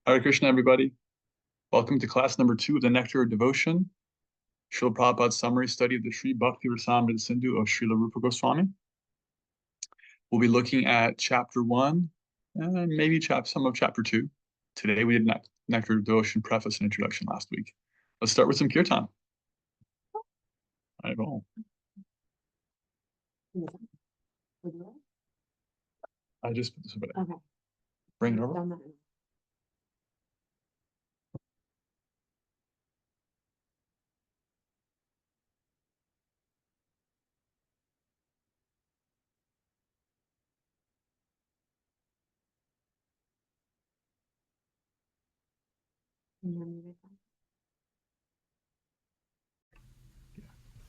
Hare Krishna, everybody. Welcome to class number 2 of the Nectar Devotion, Srila Prabhupada's summary study of the Sri Bhakti Rasamrita Sindhu of Srila Rupa Goswami. We'll be looking at chapter 1 and maybe some of chapter 2. Today we did Nectar Devotion preface and introduction last week. Let's start with some kirtan. I will. I just put this over there. Okay. Bring it over.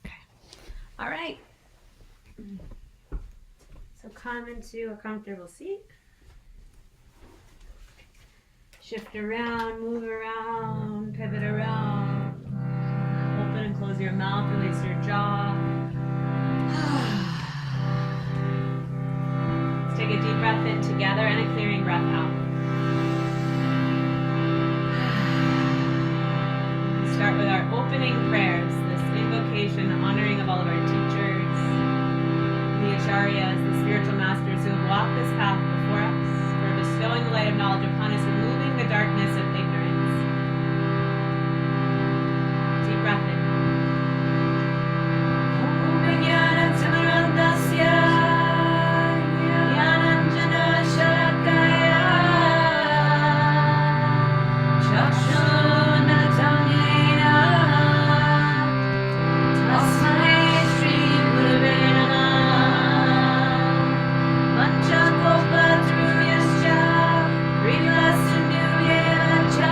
Okay. All right. So come into a comfortable seat. Shift around, move around, pivot around. Open and close your mouth, release your jaw. Let's take a deep breath in together and a clearing breath out. Start with our opening prayers, this invocation honoring of all of our teachers, the acharyas, the spiritual masters who have walked this path before us, for bestowing the light of knowledge upon us, removing the darkness of ignorance. Deep breath in. Cha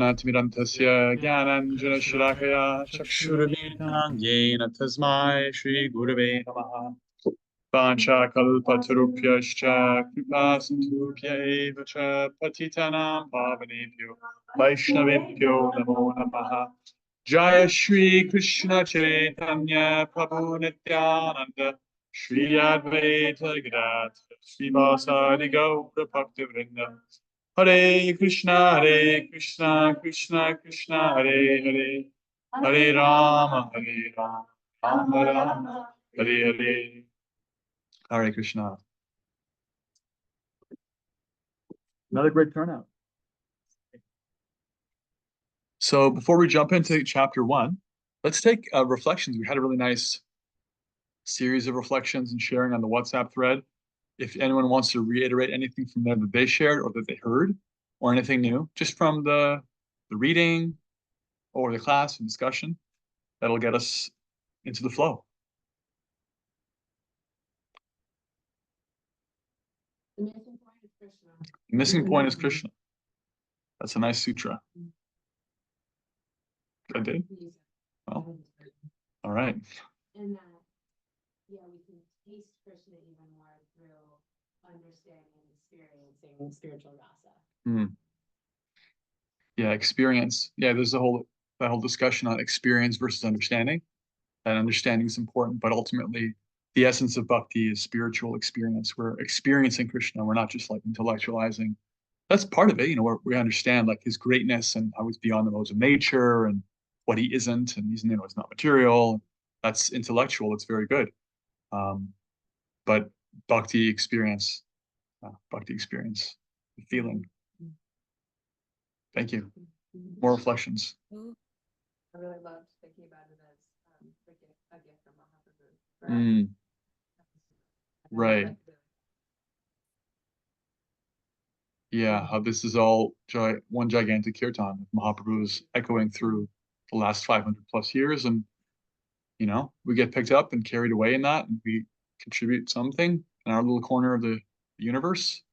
Jnanatimirantasya Jnananjana Shalakaya Chakshuramitam Yena Tasmai Shri Gurave Namaha Vancha Kalpatarupyascha Kripa Sindhupya Eva Cha Patitanam Pavanebhyo Vaishnavebhyo Namo Namaha Jaya Shri Krishna Chaitanya Prabhu Nityananda Shri Advaita Gadadhara Shri Vasadi Gaura Bhaktivinoda Hare Krishna, Krishna Krishna, Hare Hare, Hare Rama, Rama Rama, Hare Hare, Hare Krishna. Another great turnout. So before we jump into chapter 1, let's take reflections. We had a really nice series of reflections and sharing on the WhatsApp thread. If anyone wants to reiterate anything from there that they shared or that they heard, or anything new, just from the reading or the class and discussion, that'll get us into the flow. The missing point is Krishna. The missing point is Krishna. That's a nice sutra. I did? Well, all right. And that, yeah, we can taste Krishna even more through understanding and experiencing spiritual rasa. Yeah, experience. Yeah, there's that whole discussion on experience versus understanding. That understanding is important, but ultimately the essence of bhakti is spiritual experience. We're experiencing Krishna. We're not just like intellectualizing. That's part of it, where we understand like his greatness and how he's beyond the modes of nature and what he isn't, and he's it's not material. That's intellectual. It's very good. But bhakti experience, the feeling. Thank you. More reflections. I really loved thinking about it as a gift from Mahaprabhu. Right. Yeah, how this is all one gigantic kirtan. Mahaprabhu's echoing through the last 500 plus years, and we get picked up and carried away in that, and we contribute something in our little corner of the universe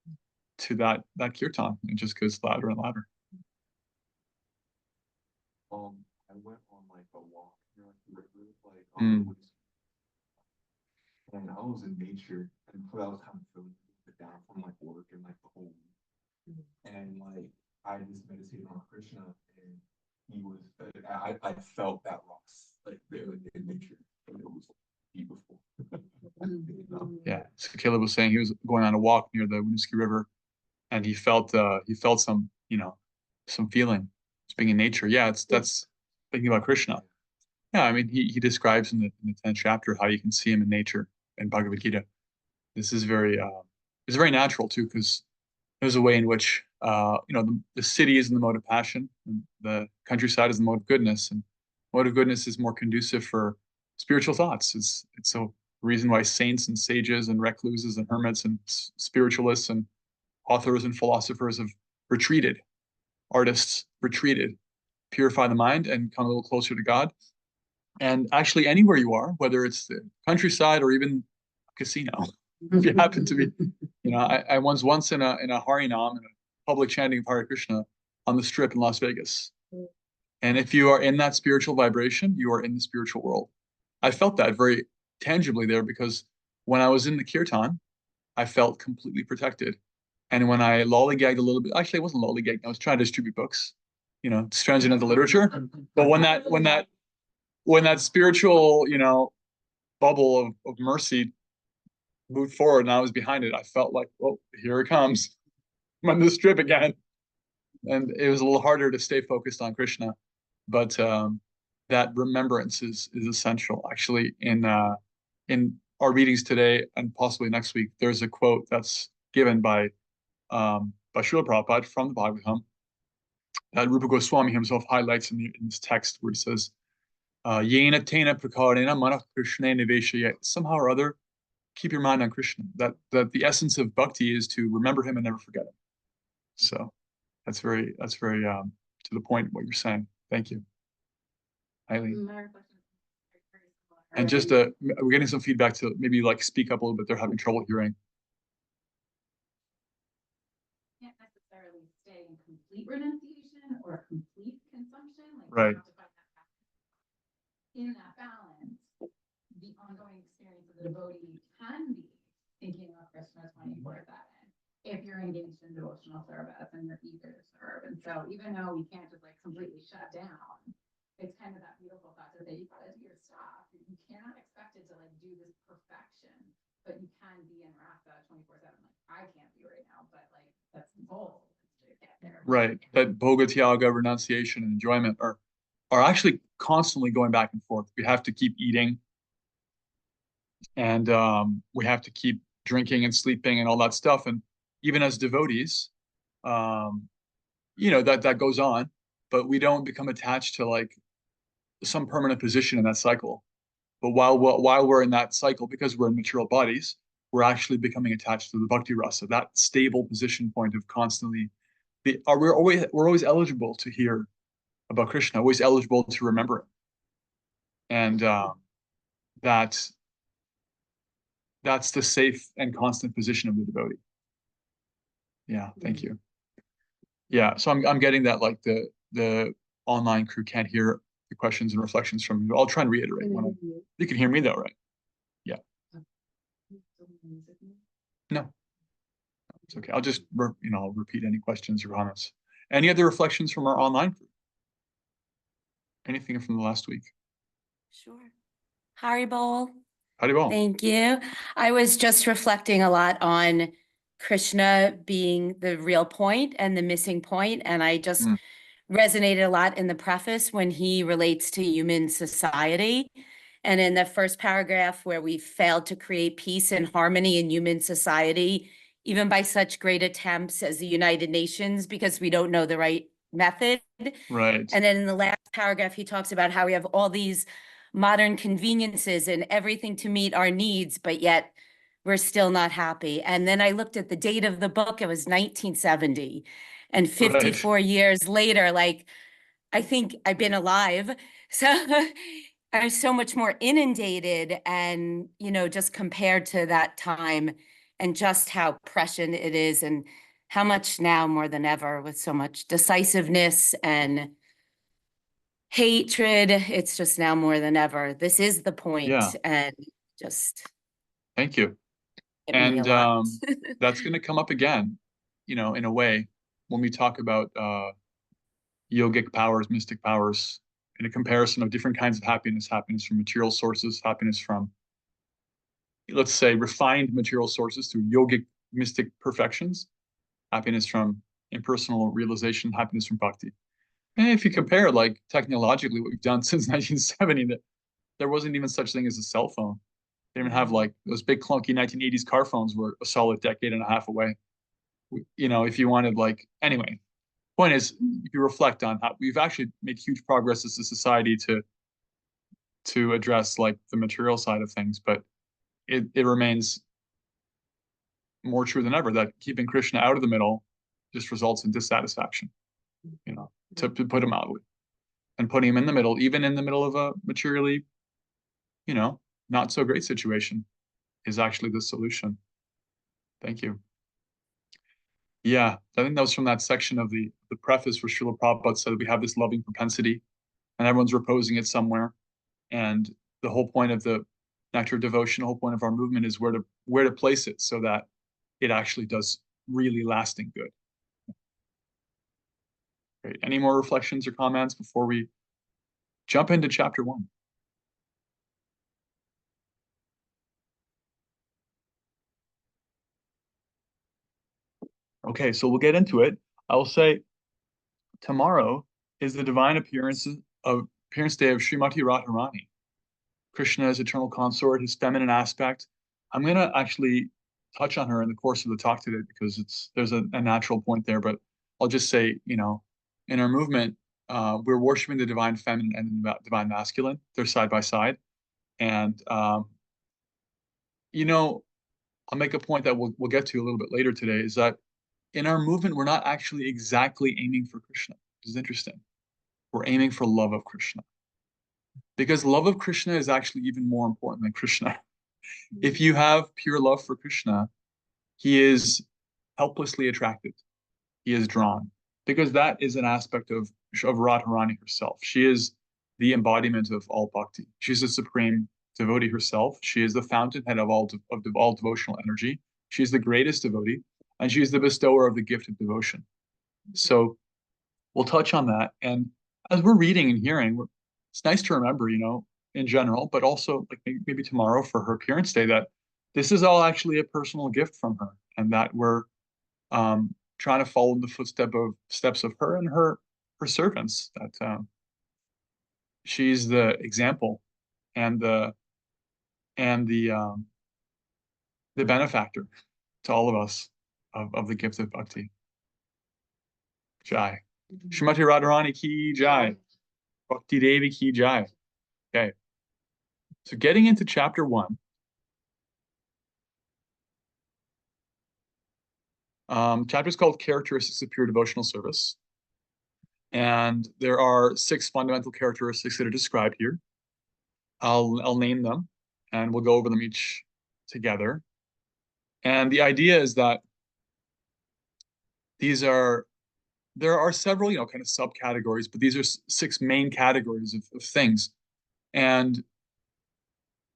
to that kirtan. It just goes louder and louder. I went on like a walk near the river, and I was in nature, and I was kind of feeling down from like work and like the whole week, and like I just meditated on Krishna, and he was, I felt that loss like there in nature, and it was beautiful. Yeah, so Caleb was saying he was going on a walk near the Winooski River, and he felt some some feeling, just being in nature. Yeah, that's thinking about Krishna. Yeah, I mean he describes in the 10th chapter how you can see him in nature in Bhagavad Gita. This is it's very natural too, because there's a way in which the city is in the mode of passion, and the countryside is the mode of goodness, and mode of goodness is more conducive for spiritual thoughts. It's a reason why saints and sages and recluses and hermits and spiritualists and authors and philosophers have retreated. Artists retreated, purify the mind and come a little closer to God. And actually, anywhere you are, whether it's the countryside or even a casino, if you happen to be, I was once in a Harinam, in a public chanting of Hare Krishna on the Strip in Las Vegas. And if you are in that spiritual vibration, you are in the spiritual world. I felt that very tangibly there, because when I was in the kirtan, I felt completely protected. And when I lollygagged a little bit, actually, I wasn't lollygagging. I was trying to distribute books, transcendental literature. But when that spiritual, bubble of mercy moved forward and I was behind it, I felt like, oh, here it comes. I'm on the Strip again. And it was a little harder to stay focused on Krishna. But that remembrance is essential. Actually, in our readings today and possibly next week, there's a quote that's given by Srila Prabhupada from the Bhagavatam that Rupa Goswami himself highlights in this text, where he says, Yena tena prakarena manah Krishna niveshaya. Somehow or other, keep your mind on Krishna. That the essence of bhakti is to remember him and never forget him. So that's very to the point what you're saying. Thank you, Eileen. And just we're getting some feedback to maybe like speak up a little bit. They're having trouble hearing. Can't necessarily stay in complete renunciation or complete Right. In that balance, the ongoing experience of the devotee can be thinking of Krishna 24/7 if you're engaged in devotional service and you're eager to serve. And so even though we can't just like completely shut down, it's kind of that beautiful thought that you gotta do your stuff. You cannot expect it to like do this perfection, but you can be in rasa 24/7. Like I can't be right now, but like that's the goal is to get there. Right. That bhoga tyaga, renunciation, and enjoyment are actually constantly going back and forth. We have to keep eating, and we have to keep drinking and sleeping and all that stuff. And even as devotees, that goes on, but we don't become attached to like some permanent position in that cycle. But while we're in that cycle, because we're in material bodies, we're actually becoming attached to the bhakti rasa, that stable position point of constantly. We're always eligible to hear about Krishna, always eligible to remember it, and that's the safe and constant position of the devotee. Yeah, thank you. Yeah, so I'm getting that like the online crew can't hear the questions and reflections from you. I'll try and reiterate. You can hear me though, right? Yeah. No, it's okay. I'll just I'll repeat any questions or comments. Any other reflections from our online crew? Anything from the last week? Sure. Haribol. Haribol. Thank you. I was just reflecting a lot on Krishna being the real point and the missing point, and I just resonated a lot in the preface when he relates to human society. And in the first paragraph where we failed to create peace and harmony in human society, even by such great attempts as the United Nations, because we don't know the right method. Right. And then in the last paragraph, he talks about how we have all these modern conveniences and everything to meet our needs, but yet we're still not happy. And then I looked at the date of the book, it was 1970. And 54 years later, like, I think I've been alive. So I'm so much more inundated and, just compared to that time and just how prescient it is and how much now more than ever with so much decisiveness and hatred. It's just now more than ever. This is the point. Yeah. And just. Thank you. And that's going to come up again, in a way, when we talk about yogic powers, mystic powers, in a comparison of different kinds of happiness from material sources, happiness from, let's say, refined material sources through yogic mystic perfections, happiness from impersonal realization, happiness from bhakti. And if you compare, like, technologically what we've done since 1970, that there wasn't even such thing as a cell phone. They didn't even have like those big clunky 1980s car phones were a solid decade and a half away. If you wanted anyway, point is, if you reflect on how we've actually made huge progress as a society to address like the material side of things, but it remains more true than ever that keeping Krishna out of the middle just results in dissatisfaction, to put him mildly. And putting him in the middle, even in the middle of a materially, not so great situation, is actually the solution. Thank you. Yeah, I think that was from that section of the preface where Srila Prabhupada said that we have this loving propensity and everyone's reposing it somewhere. And the whole point of the Nectar devotion, the whole point of our movement is where to place it so that it actually does really lasting good. Great. Any more reflections or comments before we jump into chapter 1? Okay, so we'll get into it. I will say tomorrow is the divine appearance day of Srimati Radharani, Krishna's eternal consort, his feminine aspect. I'm going to actually touch on her in the course of the talk today because there's a natural point there, but I'll just say, in our movement, we're worshiping the divine feminine and the divine masculine. They're side by side. And, I'll make a point that we'll get to a little bit later today, is that in our movement, we're not actually exactly aiming for Krishna. This is interesting. We're aiming for love of Krishna. Because love of Krishna is actually even more important than Krishna. If you have pure love for Krishna, he is helplessly attracted. He is drawn. Because that is an aspect of of Radharani herself. She is the embodiment of all bhakti. She's the supreme devotee herself. She is the fountainhead of all devotional energy. She is the greatest devotee, and she is the bestower of the gift of devotion. So we'll touch on that. And as we're reading and hearing, it's nice to remember, in general, but also like maybe tomorrow for her appearance day, that this is all actually a personal gift from her, and that we're trying to follow in the steps of her and her servants. That she's the example and the benefactor to all of us of the gift of bhakti. Jai. Srimati Radharani ki jai. Bhakti Devi ki jai. Okay. So getting into chapter 1. Chapter is called Characteristics of Pure Devotional Service. And there are 6 fundamental characteristics that are described here. I'll name them, and we'll go over them each together. And the idea is that there are several, kind of subcategories, but these are 6 main categories of things. And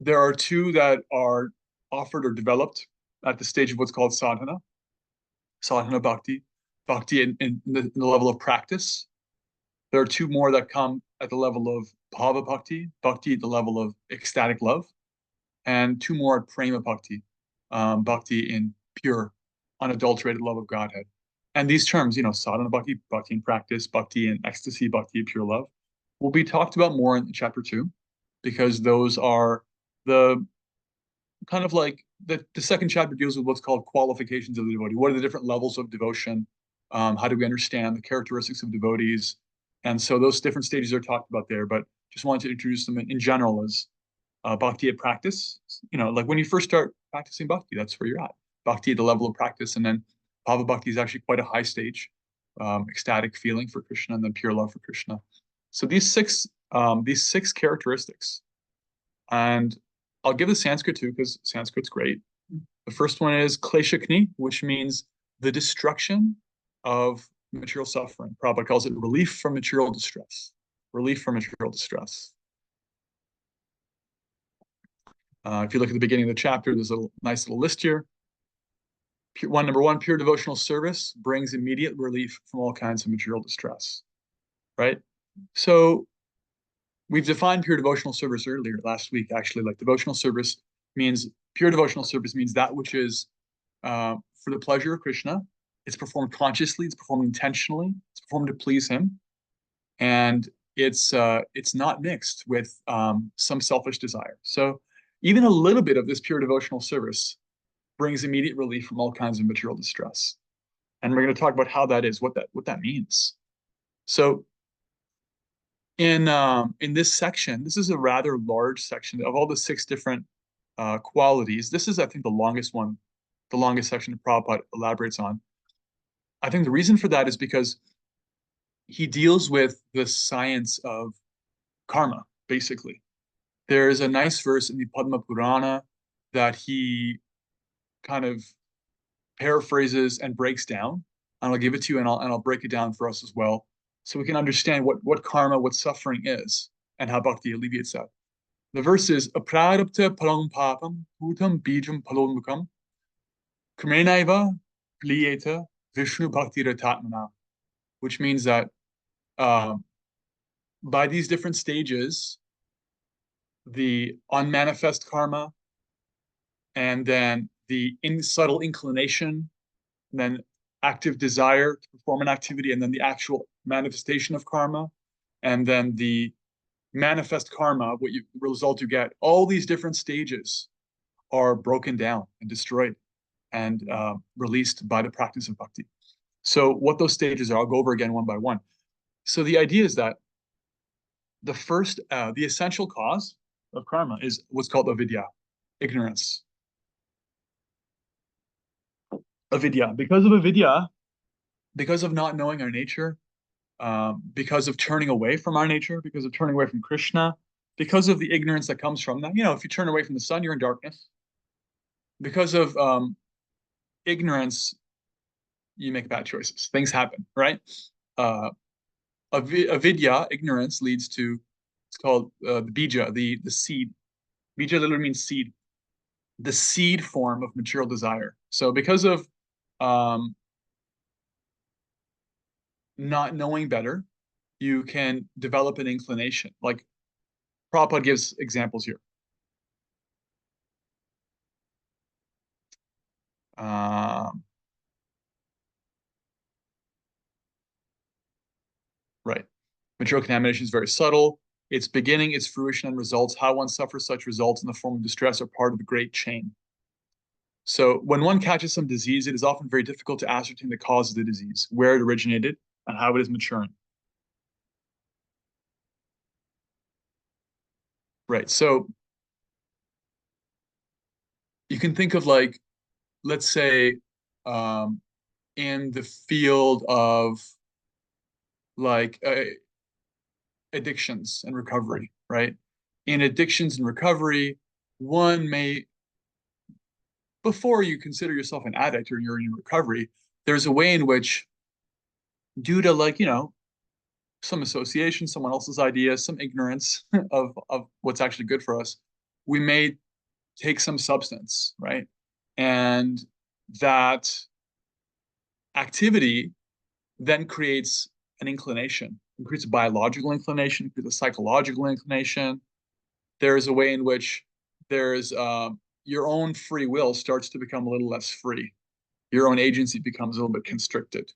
there are 2 that are offered or developed at the stage of what's called sadhana bhakti, in the level of practice. There are 2 more that come at the level of bhava bhakti at the level of ecstatic love, and 2 more at prema bhakti, bhakti in pure, unadulterated love of Godhead. And these terms, sadhana bhakti in practice, bhakti in ecstasy, bhakti in pure love, will be talked about more in chapter 2, because those are the kind of like the second chapter deals with what's called qualifications of the devotee. What are the different levels of devotion? How do we understand the characteristics of devotees? And so those different stages are talked about there, but just wanted to introduce them in general as bhakti at practice. Like when you first start practicing bhakti, that's where you're at. Bhakti at the level of practice, and then bhava bhakti is actually quite a high stage, ecstatic feeling for Krishna, and then pure love for Krishna. So these six characteristics, and I'll give the Sanskrit too, because Sanskrit's great. The first one is kleshakni, which means the destruction of material suffering. Prabhupada calls it relief from material distress. Relief from material distress. If you look at the beginning of the chapter, there's a nice little list here. Number one, pure devotional service brings immediate relief from all kinds of material distress. Right? So we've defined pure devotional service earlier last week, actually. Like pure devotional service means that which is for the pleasure of Krishna. It's performed consciously, it's performed intentionally, it's performed to please him, and it's not mixed with some selfish desire. So even a little bit of this pure devotional service brings immediate relief from all kinds of material distress. And we're going to talk about how that is, what that means. So in this section, this is a rather large section of all the 6 different qualities. This is, I think, the longest section that Prabhupada elaborates on. I think the reason for that is because he deals with the science of karma, basically. There is a nice verse in the Padma Purana that he kind of paraphrases and breaks down. And I'll give it to you, and I'll break it down for us as well, so we can understand what karma, what suffering is, and how bhakti alleviates that. The verse is aprarabdha palam papam bhutam bijam palomukam kramenaiva pliyeta vishnu bhakti ratatmana, which means that by these different stages, the unmanifest karma, and then the subtle inclination, and then active desire to perform an activity, and then the actual manifestation of karma, and then the manifest karma, the result you get, all these different stages are broken down and destroyed and released by the practice of bhakti. So what those stages are, I'll go over again one by one. So the idea is that the essential cause of karma is what's called avidya, ignorance. Avidya. Because of avidya, because of not knowing our nature, because of turning away from our nature, because of turning away from Krishna, because of the ignorance that comes from that. If you turn away from the sun, you're in darkness. Because of ignorance, you make bad choices. Things happen, right? Avidya, ignorance, leads to, it's called the bija, the seed. Bija literally means seed, the seed form of material desire. So because of um, not knowing better, you can develop an inclination. Like Prabhupada gives examples here. Right. Material contamination is very subtle. Its beginning, its fruition, and results, how one suffers such results in the form of distress, are part of the great chain. So when one catches some disease, it is often very difficult to ascertain the cause of the disease, where it originated, and how it is maturing. Right. So you can think of, like, let's say, um, in the field of, like, addictions and recovery, right? In addictions and recovery, one may, before you consider yourself an addict or you're in recovery, there's a way in which, due to, like, some association, someone else's idea, some ignorance of what's actually good for us, we may take some substance, right? And that activity then creates an inclination. It creates a biological inclination, creates a psychological inclination. There's a way in which there's your own free will starts to become a little less free. Your own agency becomes a little bit constricted.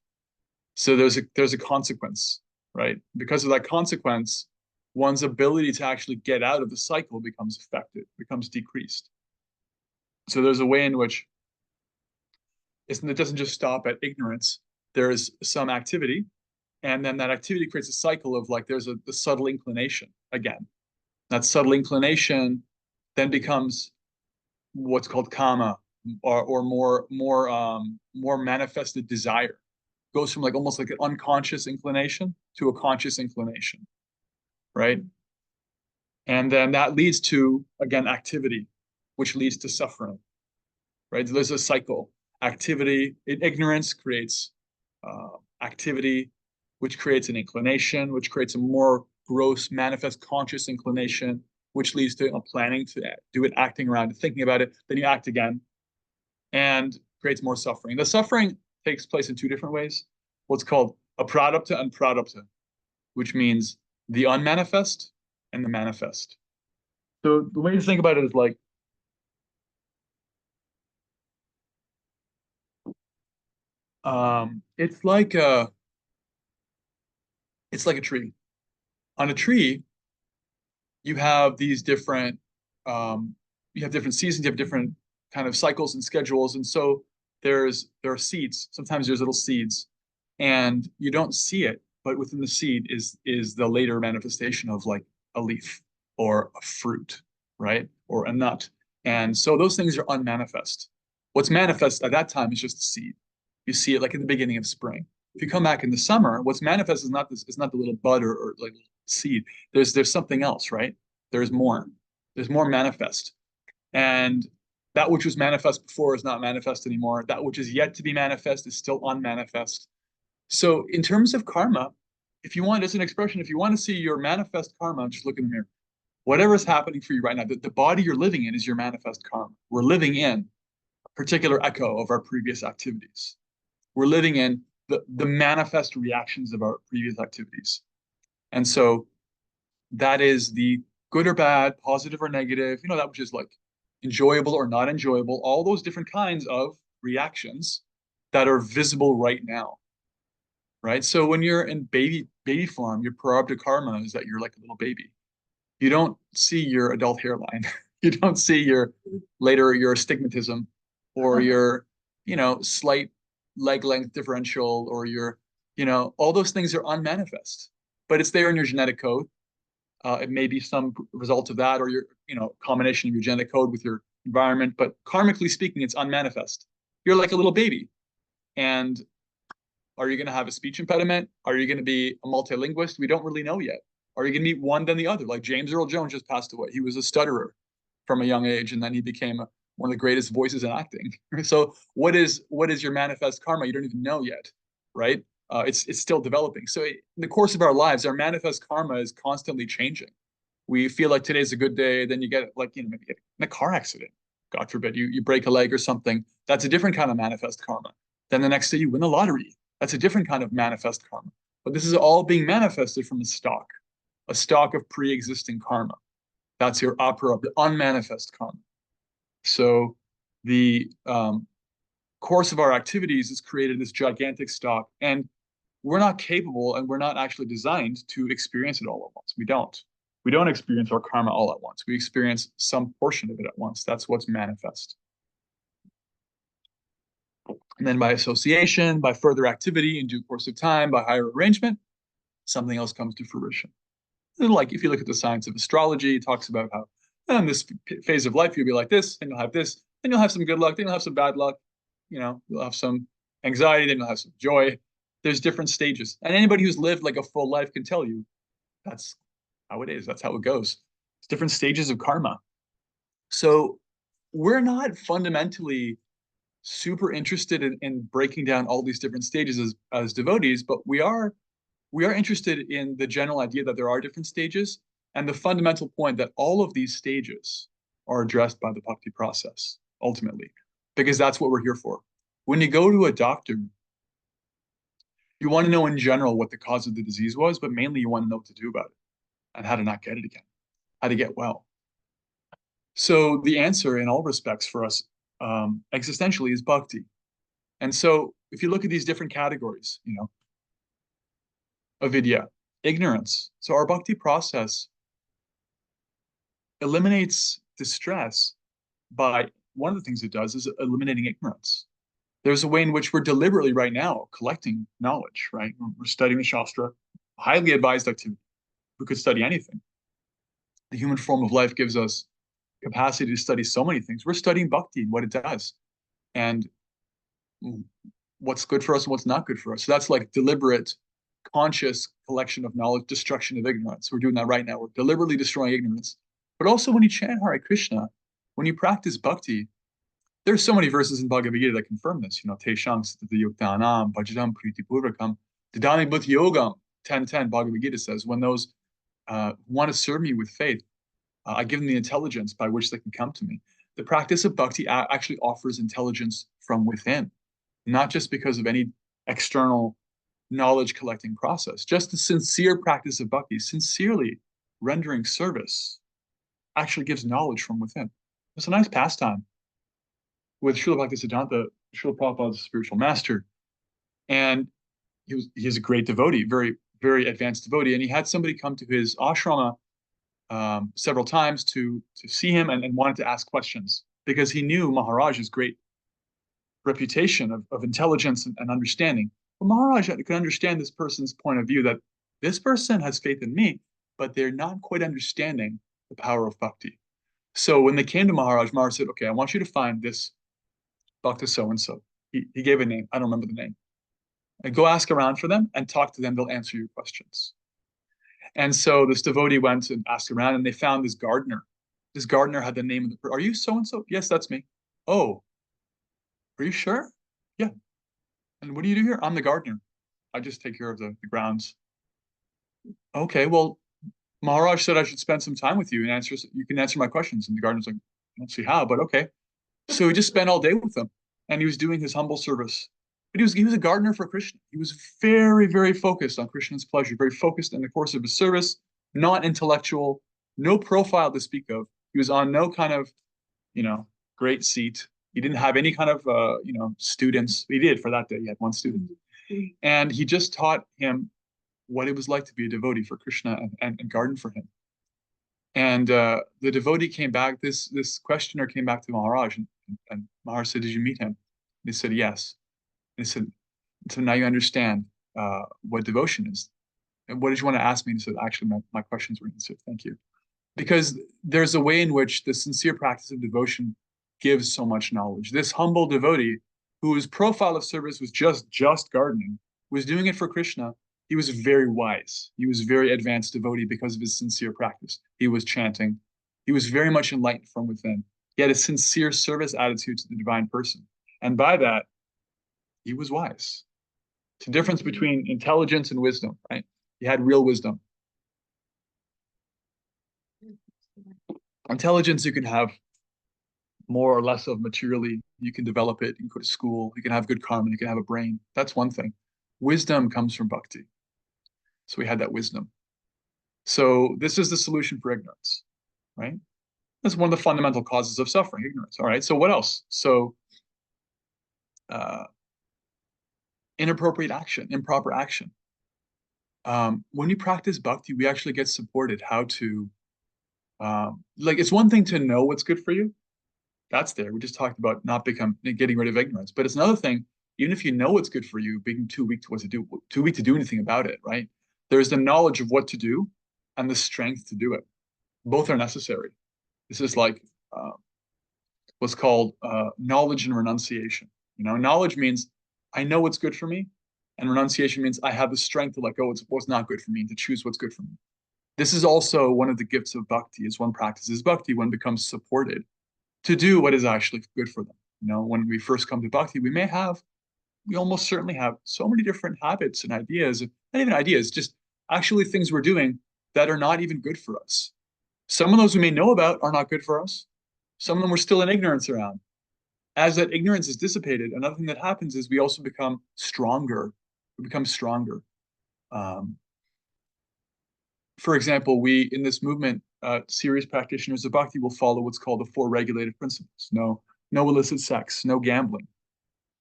So there's a consequence, right? Because of that consequence, one's ability to actually get out of the cycle becomes affected, becomes decreased. So there's a way in which it doesn't just stop at ignorance. There is some activity, and then that activity creates a cycle of, like, there's the subtle inclination again. That subtle inclination then becomes what's called kama, or more manifested desire. Goes from, like, almost like an unconscious inclination to a conscious inclination, right? And then that leads to, again, activity, which leads to suffering, right? So there's a cycle. Activity, ignorance creates activity, which creates an inclination, which creates a more gross, manifest, conscious inclination, which leads to planning to do it, acting around it, thinking about it. Then you act again, and creates more suffering. The suffering takes place in two different ways. What's called apradapta and pradapta, which means the unmanifest and the manifest. So the way to think about it is like, it's like a tree. On a tree, you have these different you have different seasons, you have different kind of cycles and schedules, and so there are seeds. Sometimes there's little seeds, and you don't see it, but within the seed is the later manifestation of, like, a leaf or a fruit, right? Or a nut. And so those things are unmanifest. What's manifest at that time is just the seed. You see it, like, in the beginning of spring. If you come back in the summer, what's manifest is not the little bud, or like seed. There's something else, right? There's more. There's more manifest. And that which was manifest before is not manifest anymore. That which is yet to be manifest is still unmanifest. So in terms of karma, if you want, as an expression, if you want to see your manifest karma, just look in the mirror. Whatever is happening for you right now, the body you're living in is your manifest karma. We're living in a particular echo of our previous activities. We're living in the manifest reactions of our previous activities. And so that is the good or bad, positive or negative, that which is, like, enjoyable or not enjoyable, all those different kinds of reactions that are visible right now, right? So when you're in baby form, your prarabdha karma is that you're like a little baby. You don't see your adult hairline. You don't see your astigmatism, or your, slight leg length differential, or your, all those things are unmanifest, but it's there in your genetic code. It may be some result of that, or your, combination of your genetic code with your environment, but karmically speaking, it's unmanifest. You're like a little baby. And are you going to have a speech impediment? Are you going to be a multilingualist? We don't really know yet. Are you going to be one then the other? Like James Earl Jones just passed away. He was a stutterer from a young age, and then he became one of the greatest voices in acting. So what is your manifest karma? You don't even know yet, right? It's still developing. So in the course of our lives, our manifest karma is constantly changing. We feel like today's a good day, then you get like, maybe get in a car accident. God forbid, you break a leg or something. That's a different kind of manifest karma. Then the next day you win the lottery. That's a different kind of manifest karma. But this is all being manifested from a stock of pre-existing karma. That's your opera, the unmanifest karma. So the course of our activities has created this gigantic stock, and we're not capable and we're not actually designed to experience it all at once. We don't experience our karma all at once. We experience some portion of it at once. That's what's manifest. And then by association, by further activity in due course of time, by higher arrangement, something else comes to fruition. And like if you look at the science of astrology, it talks about how in this phase of life you'll be like this, and you'll have this, and you'll have some good luck, then you'll have some bad luck. You'll have some anxiety, then you'll have some joy. There's different stages. And anybody who's lived like a full life can tell you that's how it is. That's how it goes. It's different stages of karma. So we're not fundamentally super interested in breaking down all these different stages as devotees, but we are interested in the general idea that there are different stages and the fundamental point that all of these stages are addressed by the bhakti process, ultimately, because that's what we're here for. When you go to a doctor, you want to know in general what the cause of the disease was, but mainly you want to know what to do about it and how to not get it again, how to get well. So the answer in all respects for us existentially is bhakti. And so if you look at these different categories, avidya, ignorance. So our bhakti process eliminates distress by, one of the things it does is eliminating ignorance. There's a way in which we're deliberately right now collecting knowledge, right? We're studying the Shastra, highly advised activity. We could study anything. The human form of life gives us capacity to study so many things. We're studying bhakti and what it does, and what's good for us and what's not good for us. So that's like deliberate, conscious collection of knowledge, destruction of ignorance. We're doing that right now. We're deliberately destroying ignorance. But also when you chant Hare Krishna, when you practice bhakti, there's so many verses in Bhagavad Gita that confirm this. Teshang Yuktanam, Bhajadam Priti Purvakam, Didami Bhuti Yogam, 10:10, Bhagavad Gita says, when those want to serve me with faith, I give them the intelligence by which they can come to me. The practice of bhakti actually offers intelligence from within, not just because of any external knowledge collecting process. Just the sincere practice of bhakti, sincerely rendering service, actually gives knowledge from within. It's a nice pastime with Srila Bhaktisiddhanta, Srila Prabhupada's spiritual master. And he's a great devotee, very, very advanced devotee. And he had somebody come to his ashrama several times to see him and wanted to ask questions because he knew Maharaj's great reputation of intelligence and understanding. But Maharaj could understand this person's point of view that this person has faith in me, but they're not quite understanding the power of bhakti. So when they came to Maharaj, Maharaj said, okay, I want you to find this Bhakta so-and-so. He gave a name. I don't remember the name. And go ask around for them and talk to them. They'll answer your questions. And so this devotee went and asked around, and they found this gardener. This gardener had the name of the person. Are you so-and-so? Yes, that's me. Oh, are you sure? Yeah. And what do you do here? I'm the gardener. I just take care of the grounds. Okay, well, Maharaj said I should spend some time with you and you can answer my questions. And the gardener's like, I don't see how, but okay. So he just spent all day with them, and he was doing his humble service. But he was a gardener for Krishna. He was very, very focused on Krishna's pleasure, very focused in the course of his service, not intellectual, no profile to speak of. He was on no kind of, great seat. He didn't have any kind of, students. He did for that day. He had one student. And he just taught him what it was like to be a devotee for Krishna and garden for him. And the devotee came back, this questioner came back to Maharaj, and Maharaj said, did you meet him? And he said, yes. And he said, so now you understand what devotion is. And what did you want to ask me? And he said, actually, my questions were answered. Thank you. Because there's a way in which the sincere practice of devotion gives so much knowledge. This humble devotee, whose profile of service was just gardening, was doing it for Krishna. He was very wise. He was very advanced devotee because of his sincere practice. He was chanting. He was very much enlightened from within. He had a sincere service attitude to the divine person. And by that, he was wise. It's the difference between intelligence and wisdom, right? You had real wisdom. Intelligence you can have more or less of materially. You can develop it, you can go to school, you can have good karma, you can have a brain. That's one thing. Wisdom comes from bhakti. So we had that wisdom. So this is the solution for ignorance, right? That's one of the fundamental causes of suffering, ignorance. All right, so what else? So inappropriate action, improper action. When we practice bhakti, we actually get supported how to, like, it's one thing to know what's good for you. That's there. We just talked about not getting rid of ignorance. But it's another thing, even if you know what's good for you, being too weak to what to do, too weak to do anything about it, right? There's the knowledge of what to do and the strength to do it. Both are necessary. This is like what's called knowledge and renunciation. You know, knowledge means I know what's good for me, and renunciation means I have the strength to let go of what's not good for me and to choose what's good for me. This is also one of the gifts of bhakti. Is one practices bhakti, one becomes supported to do what is actually good for them. You know, when we first come to bhakti, we almost certainly have so many different habits and ideas, not even ideas, just actually things we're doing that are not even good for us. Some of those we may know about are not good for us. Some of them we're still in ignorance around. As that ignorance is dissipated, another thing that happens is we also become stronger. We become stronger. For example, we in this movement, serious practitioners of bhakti will follow what's called the four regulated principles. No illicit sex, no gambling,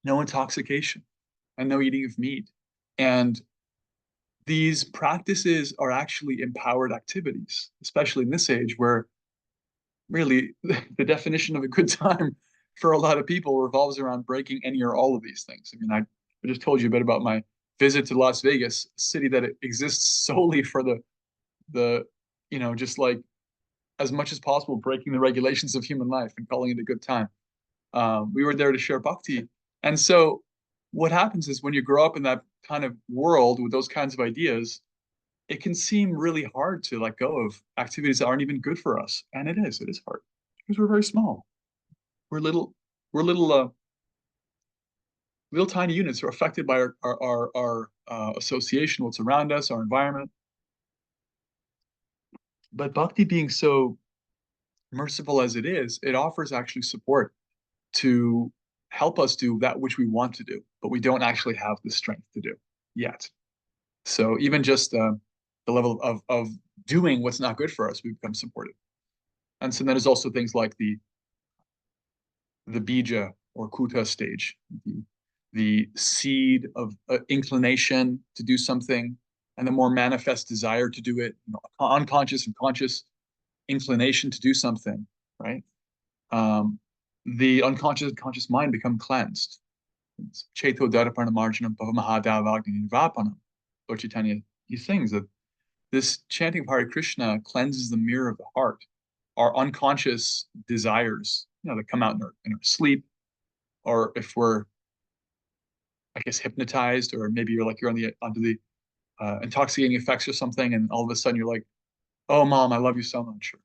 no intoxication, and no eating of meat. And these practices are actually empowered activities, especially in this age where really the definition of a good time for a lot of people revolves around breaking any or all of these things. I mean, I just told you a bit about my visit to Las Vegas, a city that exists solely for the just like as much as possible breaking the regulations of human life and calling it a good time. We were there to share bhakti. And so what happens is when you grow up in that kind of world with those kinds of ideas, it can seem really hard to let go of activities that aren't even good for us. And it is hard because we're very small. We're little tiny units who are affected by our association, what's around us, our environment. But bhakti being so merciful as it is, it offers actually support to help us do that which we want to do, but we don't actually have the strength to do yet. So even just the level of doing what's not good for us, we become supported. And so then there's also things like the bija or kuta stage, the seed of inclination to do something, and the more manifest desire to do it, unconscious and conscious inclination to do something, right? The unconscious and conscious mind become cleansed. Cheto Daraparna Marjanam Pavamahadavagni Nirvapanam. Lord Chaitanya, he sings that this chanting of Hare Krishna cleanses the mirror of the heart. Our unconscious desires, that come out in our sleep, or if we're, I guess, hypnotized, or maybe you're under the intoxicating effects or something, and all of a sudden you're like, oh, mom, I love you so much. Or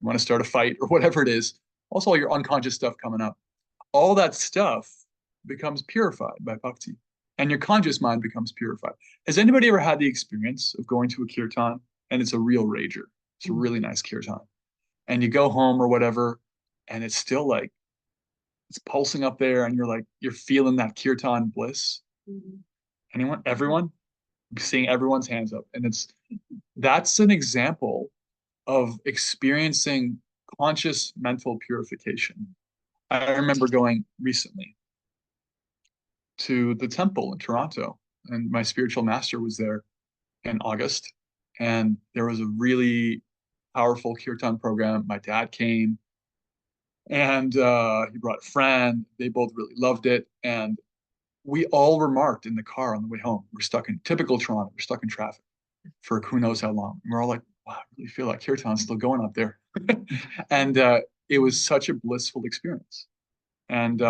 you want to start a fight or whatever it is. Also, all your unconscious stuff coming up. All that stuff becomes purified by bhakti, and your conscious mind becomes purified. Has anybody ever had the experience of going to a kirtan and it's a real rager? It's a really nice kirtan. And you go home or whatever, and it's still like, it's pulsing up there, and you're feeling that kirtan bliss. Mm-hmm. Anyone? Everyone? Seeing everyone's hands up. And that's an example of experiencing conscious mental purification. I remember going recently to the temple in Toronto, and my spiritual master was there in August, and there was a really powerful kirtan program. My dad came, and he brought a friend. They both really loved it, and we all remarked in the car on the way home. We're stuck in typical Toronto. We're stuck in traffic for who knows how long. And we're all like, wow, I really feel like kirtan's still going up there. And it was such a blissful experience. And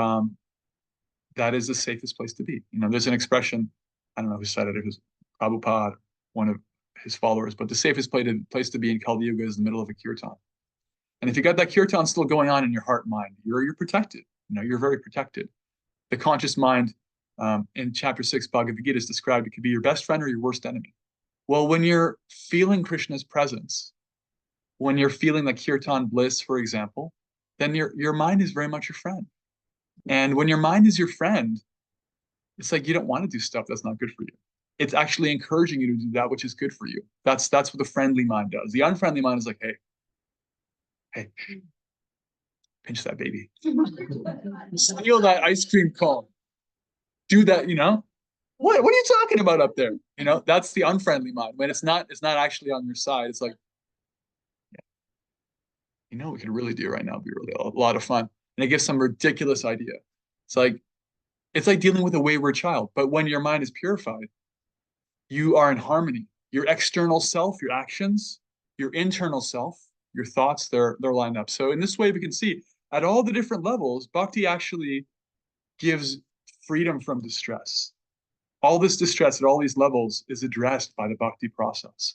that is the safest place to be. There's an expression, I don't know who said it. It was Prabhupada, one of his followers, but the safest place to be in Kali Yuga is the middle of a kirtan. And if you got that kirtan still going on in your heart and mind, you're protected. You're very protected. The conscious mind In chapter 6, Bhagavad Gita is described, it could be your best friend or your worst enemy. Well, when you're feeling Krishna's presence, when you're feeling like kirtan bliss, for example, then your mind is very much your friend. And when your mind is your friend, it's like you don't want to do stuff that's not good for you. It's actually encouraging you to do that which is good for you. That's what the friendly mind does. The unfriendly mind is like, hey, pinch that baby. Steal that ice cream cone. Do that, What are you talking about up there? That's the unfriendly mind. When it's not actually on your side. It's like, what we could really do right now would be really a lot of fun. And it gives some ridiculous idea. It's like dealing with a wayward child. But when your mind is purified, you are in harmony. Your external self, your actions, your internal self, your thoughts, they're lined up. So in this way, we can see at all the different levels, bhakti actually gives freedom from distress. All this distress at all these levels is addressed by the bhakti process.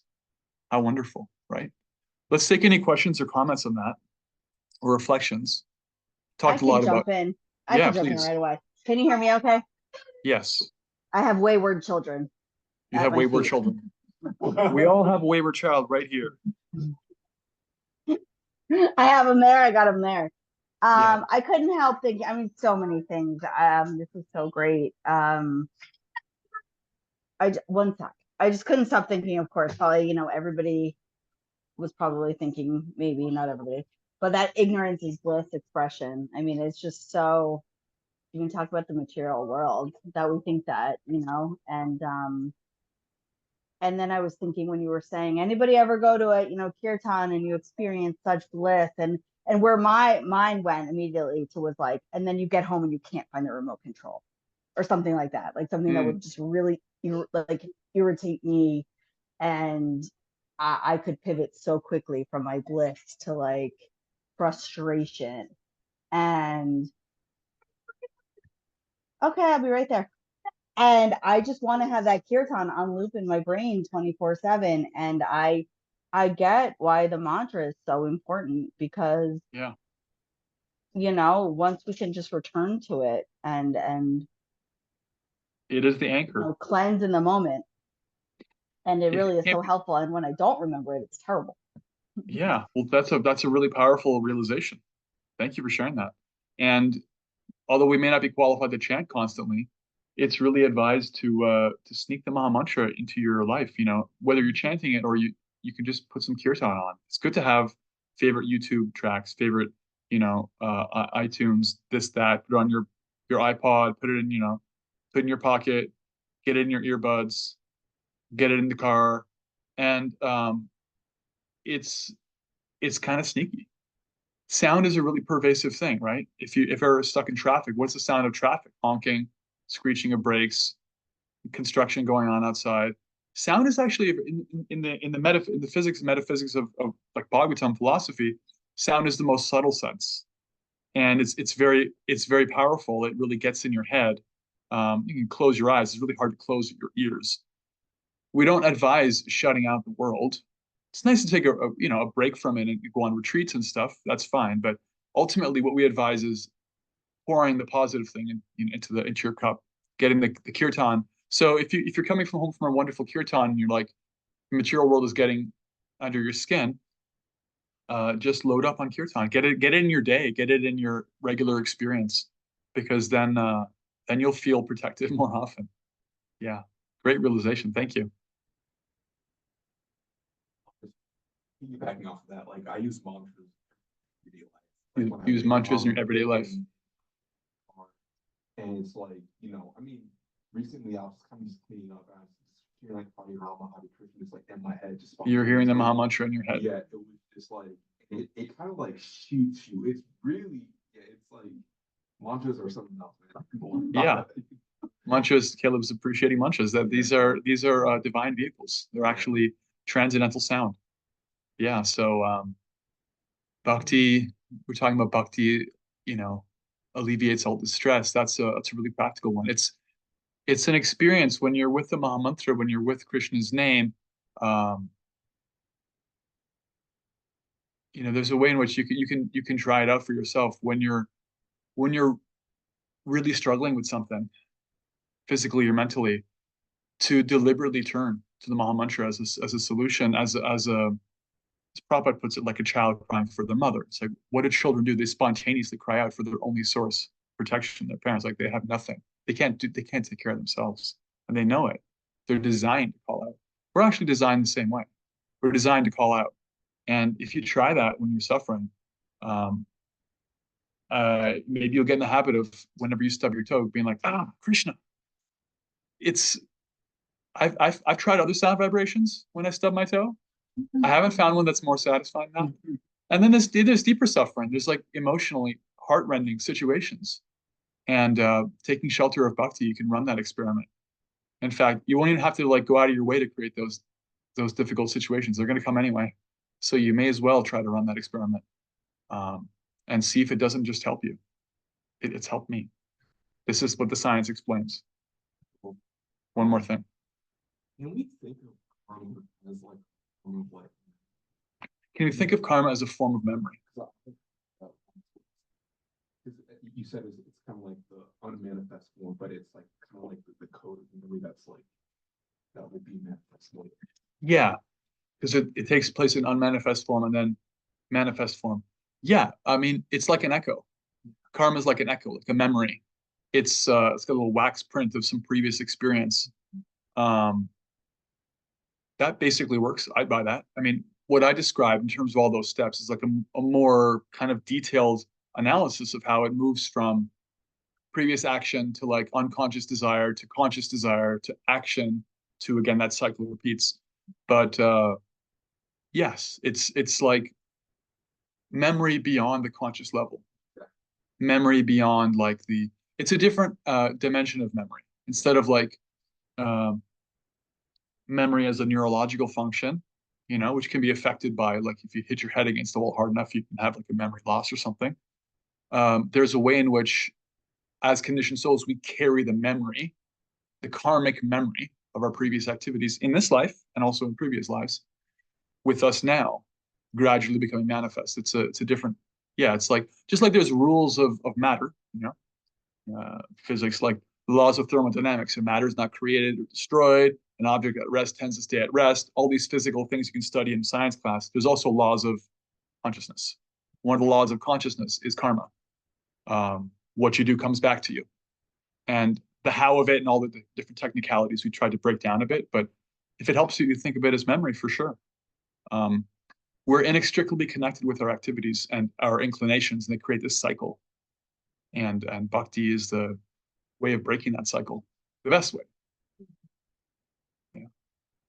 How wonderful, right? Let's take any questions or comments on that or reflections. Talked a lot about. I Yeah, can jump in please. right away. Can you hear me okay? Yes. I have wayward children. You at have my wayward feet. children. We all have a wayward child right here. I have them there. I got them there. Yeah. I couldn't help thinking. I mean, so many things. This is so great. One sec. I just couldn't stop thinking. Of course, probably everybody was probably thinking. Maybe not everybody, but that ignorance is bliss expression. I mean, it's just so. You can talk about the material world that we think that and then I was thinking when you were saying, anybody ever go to a kirtan and you experience such bliss, and where my mind went immediately to was like, and then you get home and you can't find the remote control or something like that, like something that would just really irritate me, and I could pivot so quickly from my bliss to like frustration. And okay, I'll be right there. And I just want to have that kirtan on loop in my brain 24/7. And I get why the mantra is so important, because once we can just return to it and it is the anchor. Cleanse in the moment. And it really is so helpful. And when I don't remember it, it's terrible. Yeah, well, that's a really powerful realization. Thank you for sharing that. And although we may not be qualified to chant constantly, it's really advised to sneak the Maha Mantra into your life. Whether you're chanting it or you can just put some kirtan on. It's good to have favorite YouTube tracks, favorite iTunes, this that. Put it on your iPod. Put it in put it in your pocket. Get it in your earbuds. Get it in the car, and it's kind of sneaky. Sound is a really pervasive thing, right? If you're stuck in traffic, what's the sound of traffic? Honking, screeching of brakes, construction going on outside. Sound is actually in the physics and metaphysics of like Bhagavatam philosophy. Sound is the most subtle sense, and it's very powerful. It really gets in your head. You can close your eyes. It's really hard to close your ears. We don't advise shutting out the world. It's nice to take a break from it and go on retreats and stuff. That's fine. But ultimately, what we advise is pouring the positive thing into your cup, getting the kirtan. So if you're coming from home from a wonderful kirtan and you're like, the material world is getting under your skin, just load up on kirtan. Get it in your day. Get it in your regular experience, because then you'll feel protected more often. Yeah, great realization. Thank you. Piggybacking off of that, like I use mantras in everyday life. You use mantras in your everyday life. And it's like, I mean, recently I was kind of just cleaning up and I was just hearing like Hare Rama, Hare Krishna, just like in my head. You're hearing the Maha Mantra in your head. Yeah, it was just like, it kind of like shoots you. It's really, it's like, mantras are something else, man. Yeah. Mantras, Caleb's appreciating mantras, that these are divine vehicles. They're actually transcendental sound. Yeah, so bhakti, we're talking about bhakti, alleviates all distress. That's a really practical one. It's an experience when you're with the Maha Mantra, when you're with Krishna's name. There's a way in which you can try it out for yourself when you're really struggling with something. physically or mentally, to deliberately turn to the Maha Mantra as a solution, as Prabhupada puts it, like a child crying for their mother. It's like, what do children do? They spontaneously cry out for their only source protection, their parents. Like they have nothing. They can't take care of themselves, and they know it. They're designed to call out. We're actually designed the same way. We're designed to call out. And if you try that when you're suffering, maybe you'll get in the habit of, whenever you stub your toe, being like, Krishna. I've tried other sound vibrations when I stub my toe. I haven't found one that's more satisfying now. And then there's deeper suffering. There's like emotionally heartrending situations. And taking shelter of bhakti, you can run that experiment. In fact, you won't even have to like go out of your way to create those difficult situations. They're going to come anyway. So you may as well try to run that experiment, and see if it doesn't just help you. It's helped me. This is what the science explains. One more thing. Can we think of karma as like a form of like? Can you think of karma as a form of memory? You said it's kind of like the unmanifest form, but it's like kind of like the code of memory that's like that would be manifest later. Yeah, because it takes place in unmanifest form and then manifest form. Yeah, I mean, it's like an echo. Karma is like an echo, like a memory. It's got a little wax print of some previous experience. That basically works. I buy that. I mean, what I described in terms of all those steps is like a more kind of detailed analysis of how it moves from previous action to like unconscious desire to conscious desire to action to, again, that cycle repeats. But yes, it's like memory beyond the conscious level. Memory beyond like it's a different dimension of memory. Instead of like memory as a neurological function, which can be affected by, like, if you hit your head against the wall hard enough, you can have like a memory loss or something. There's a way in which, as conditioned souls, we carry the memory, the karmic memory of our previous activities in this life and also in previous lives with us now, gradually becoming manifest. It's a different, it's like, just like there's rules of matter, physics, like the laws of thermodynamics. So matter is not created or destroyed. An object at rest tends to stay at rest. All these physical things you can study in science class. There's also laws of consciousness. One of the laws of consciousness is karma. What you do comes back to you. And the how of it and all the different technicalities we tried to break down a bit. But if it helps you think of it as memory, for sure. We're inextricably connected with our activities and our inclinations, and they create this cycle. And bhakti is the way of breaking that cycle, the best way. Yeah.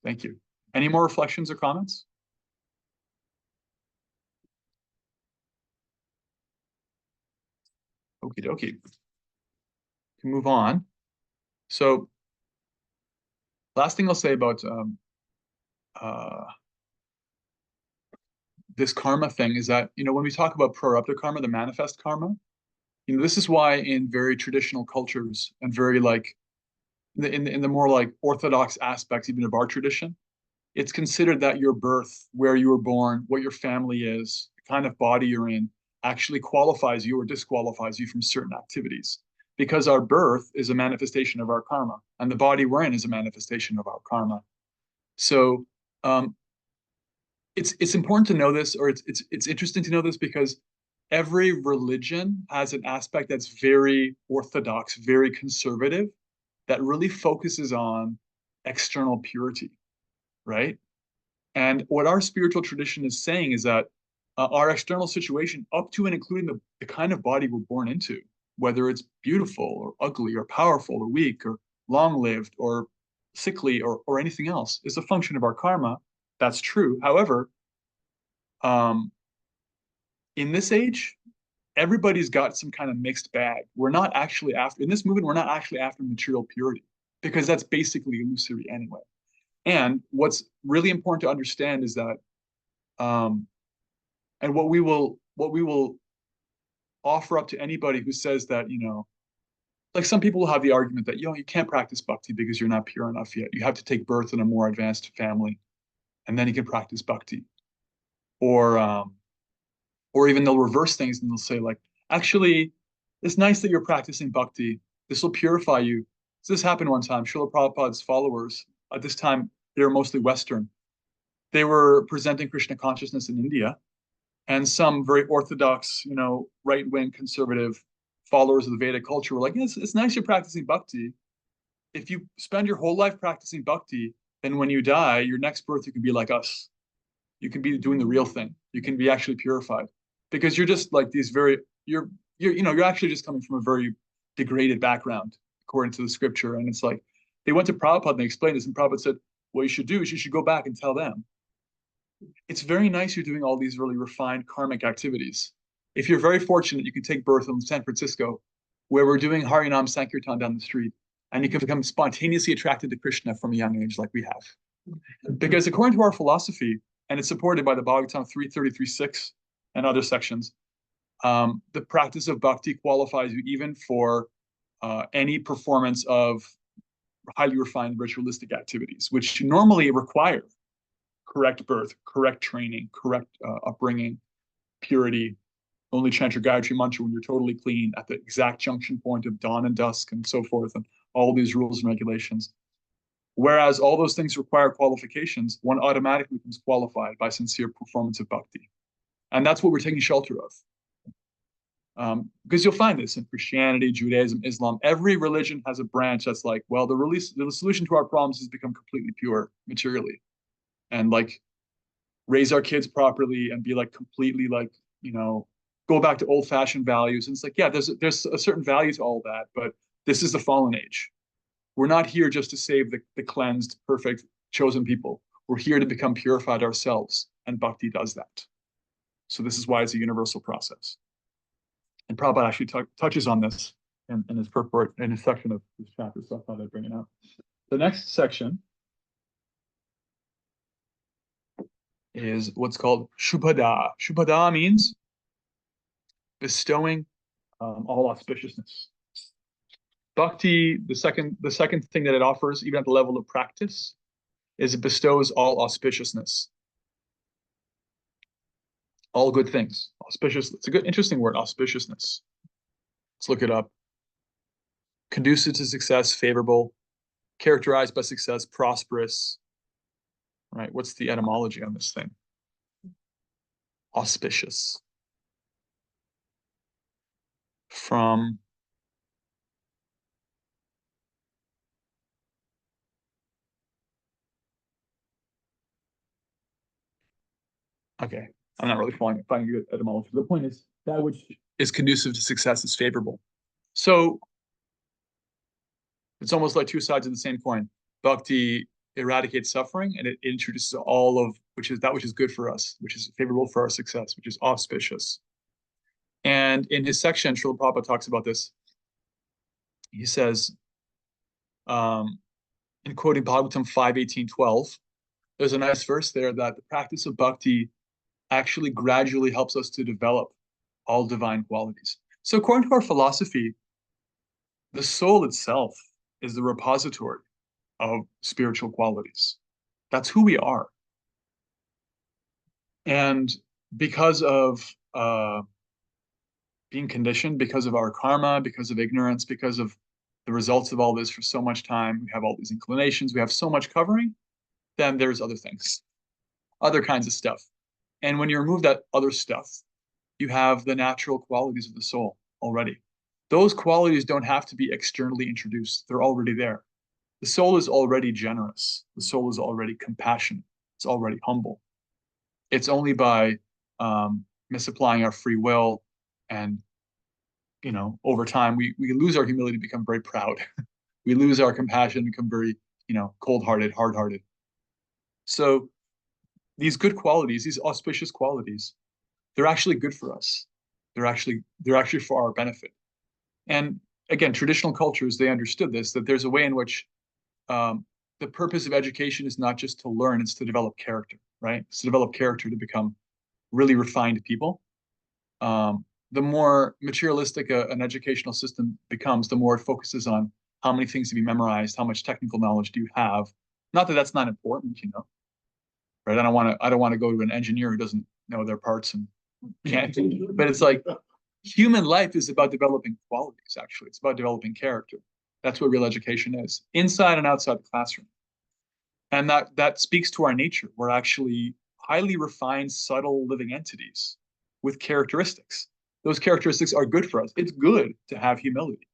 Thank you. Any more reflections or comments? Okie dokie. Can move on. So, last thing I'll say about this karma thing is that, when we talk about prarabdha karma, the manifest karma, this is why in very traditional cultures and very like in the more like orthodox aspects even of our tradition, it's considered that your birth, where you were born, what your family is, the kind of body you're in, actually qualifies you or disqualifies you from certain activities. Because our birth is a manifestation of our karma, and the body we're in is a manifestation of our karma. So it's important to know this, or it's interesting to know this, because every religion has an aspect that's very orthodox, very conservative, that really focuses on external purity, right? And what our spiritual tradition is saying is that our external situation, up to and including the kind of body we're born into, whether it's beautiful or ugly or powerful or weak or long-lived or sickly or anything else, is a function of our karma. That's true. However, in this age, everybody's got some kind of mixed bag. We're not actually in this movement, we're not actually after material purity, because that's basically illusory anyway. And what's really important to understand is that, and what we will offer up to anybody who says that, like some people will have the argument that, you can't practice bhakti because you're not pure enough yet. You have to take birth in a more advanced family, and then you can practice bhakti. Or even they'll reverse things and they'll say, like, actually, it's nice that you're practicing bhakti. This will purify you, So this happened one time. Srila Prabhupada's followers, at this time, they were mostly Western. They were presenting Krishna consciousness in India, and some very orthodox, right-wing conservative followers of the Vedic culture were like, yes, it's nice you're practicing bhakti. If you spend your whole life practicing bhakti, then when you die, your next birth, you can be like us. You can be doing the real thing. You can be actually purified, because you're just like these you're actually just coming from a very degraded background, according to the scripture. And it's like, they went to Prabhupada and they explained this, and Prabhupada said, what you should do is you should go back and tell them. It's very nice you're doing all these really refined karmic activities. If you're very fortunate, you can take birth in San Francisco, where we're doing Harinam Sankirtan down the street, and you can become spontaneously attracted to Krishna from a young age like we have. Because according to our philosophy, and it's supported by the Bhagavatam 333.6 and other sections, the practice of bhakti qualifies you even for any performance of highly refined ritualistic activities, which normally require correct birth, correct training, correct upbringing, purity, only chant your Gayatri mantra when you're totally clean at the exact junction point of dawn and dusk and so forth, and all these rules and regulations. Whereas all those things require qualifications, one automatically becomes qualified by sincere performance of bhakti. And that's what we're taking shelter of. Because you'll find this in Christianity, Judaism, Islam. Every religion has a branch that's like, well, the solution to our problems is become completely pure materially. And like raise our kids properly and be like completely like, go back to old-fashioned values. And it's like, yeah, there's a certain value to all that, but this is the fallen age. We're not here just to save the cleansed, perfect, chosen people. We're here to become purified ourselves, and bhakti does that. So this is why it's a universal process. And Prabhupada actually touches on this in his purport, in his section of this chapter, so I thought I'd bring it up. The next section is what's called Shubhada. Shubhada means bestowing all auspiciousness. Bhakti, the second thing that it offers, even at the level of practice, is it bestows all auspiciousness. All good things. Auspicious. It's a good, interesting word, auspiciousness. Let's look it up. Conducive to success, favorable, characterized by success, prosperous. Right? What's the etymology on this thing? Auspicious. From okay, I'm not really finding a good etymology. The point is that which is conducive to success is favorable. So it's almost like two sides of the same coin. Bhakti eradicates suffering, and it introduces all of which is good for us, which is favorable for our success, which is auspicious. And in his section, Srila Prabhupada talks about this. He says, in quoting Bhagavatam 5:18-12, there's a nice verse there that the practice of bhakti actually gradually helps us to develop all divine qualities. So according to our philosophy, the soul itself is the repository of spiritual qualities. That's who we are. And because of being conditioned, because of our karma, because of ignorance, because of the results of all this for so much time, we have all these inclinations, we have so much covering, then there's other things, other kinds of stuff. And when you remove that other stuff, you have the natural qualities of the soul already. Those qualities don't have to be externally introduced. They're already there. The soul is already generous. The soul is already compassionate. It's already humble. It's only by misapplying our free will and, over time, we lose our humility, become very proud. We lose our compassion, become very, cold-hearted, hard-hearted. So these good qualities, these auspicious qualities, they're actually good for us. They're actually for our benefit. And again, traditional cultures, they understood this, that there's a way in which the purpose of education is not just to learn, it's to develop character, right? It's to develop character to become really refined people. The more materialistic an educational system becomes, the more it focuses on how many things to be memorized, how much technical knowledge do you have. Not that that's not important, right? I don't want to go to an engineer who doesn't know their parts and can't. But it's like human life is about developing qualities. Actually, it's about developing character. That's what real education is, inside and outside the classroom. And that speaks to our nature. We're actually highly refined, subtle living entities with characteristics. Those characteristics are good for us. It's good to have humility.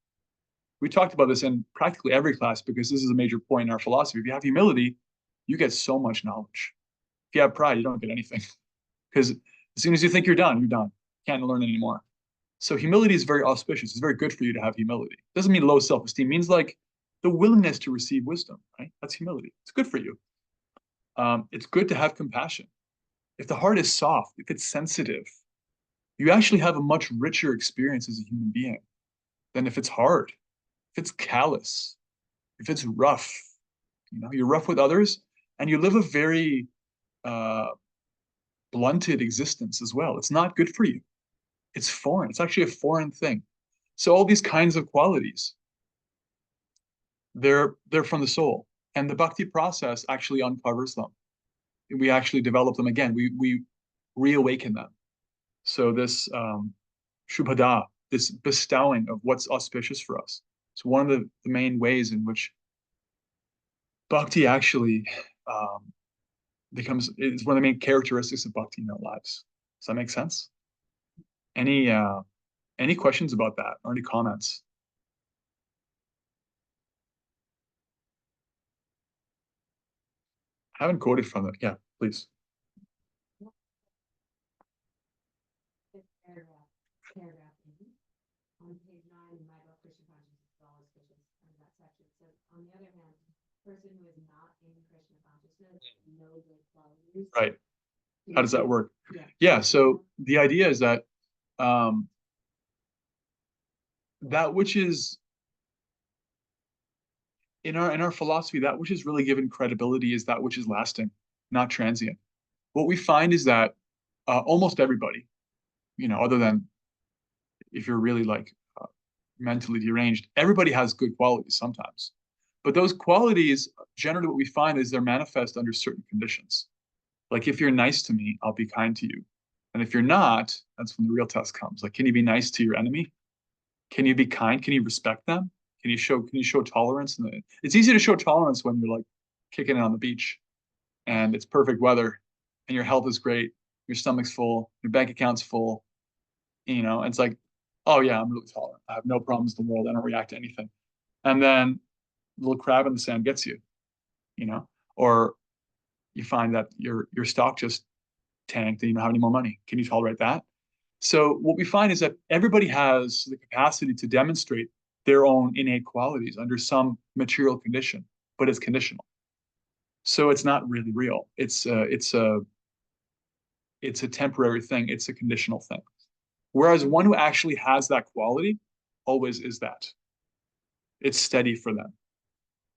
We talked about this in practically every class because this is a major point in our philosophy. If you have humility, you get so much knowledge. If you have pride, you don't get anything. Because as soon as you think you're done, you can't learn anymore. So humility is very auspicious. It's very good for you to have humility. It doesn't mean low self-esteem. It means like the willingness to receive wisdom, right? That's humility. It's good for you. It's good to have compassion. If the heart is soft, if it's sensitive, you actually have a much richer experience as a human being than if it's hard, if it's callous, if it's rough. You're rough with others, and you live a very blunted existence as well. It's not good for you. It's foreign. It's actually a foreign thing. So all these kinds of qualities, they're from the soul, and the bhakti process actually uncovers them. We actually develop them again. We reawaken them. So this shubhada, this bestowing of what's auspicious for us. It's one of the main ways in which bhakti actually it's one of the main characteristics of bhakti in our lives. Does that make sense? Any questions about that or any comments? I haven't quoted from it. Yeah, please. Paragraph on page 9 in my book, Christian consciousness is all auspicious, and that section says, on the other hand, person who is not in Krishna consciousness, no good qualities. Right. How does that work? Yeah. So the idea is that that which is in our philosophy, that which is really given credibility is that which is lasting, not transient. What we find is that almost everybody, other than if you're really like mentally deranged, everybody has good qualities sometimes. But those qualities, generally what we find is they're manifest under certain conditions. Like if you're nice to me, I'll be kind to you. And if you're not, that's when the real test comes. Like, can you be nice to your enemy? Can you be kind? Can you respect them? Can you show tolerance? It's easy to show tolerance when you're like kicking it on the beach and it's perfect weather and your health is great, your stomach's full, your bank account's full. It's like, oh yeah, I'm really tolerant. I have no problems in the world. I don't react to anything. And then the little crab in the sand gets you, or you find that your stock just tanked and you don't have any more money. Can you tolerate that? So what we find is that everybody has the capacity to demonstrate their own innate qualities under some material condition, but it's conditional. So it's not really real. It's a temporary thing. It's a conditional thing. Whereas one who actually has that quality always is that. It's steady for them.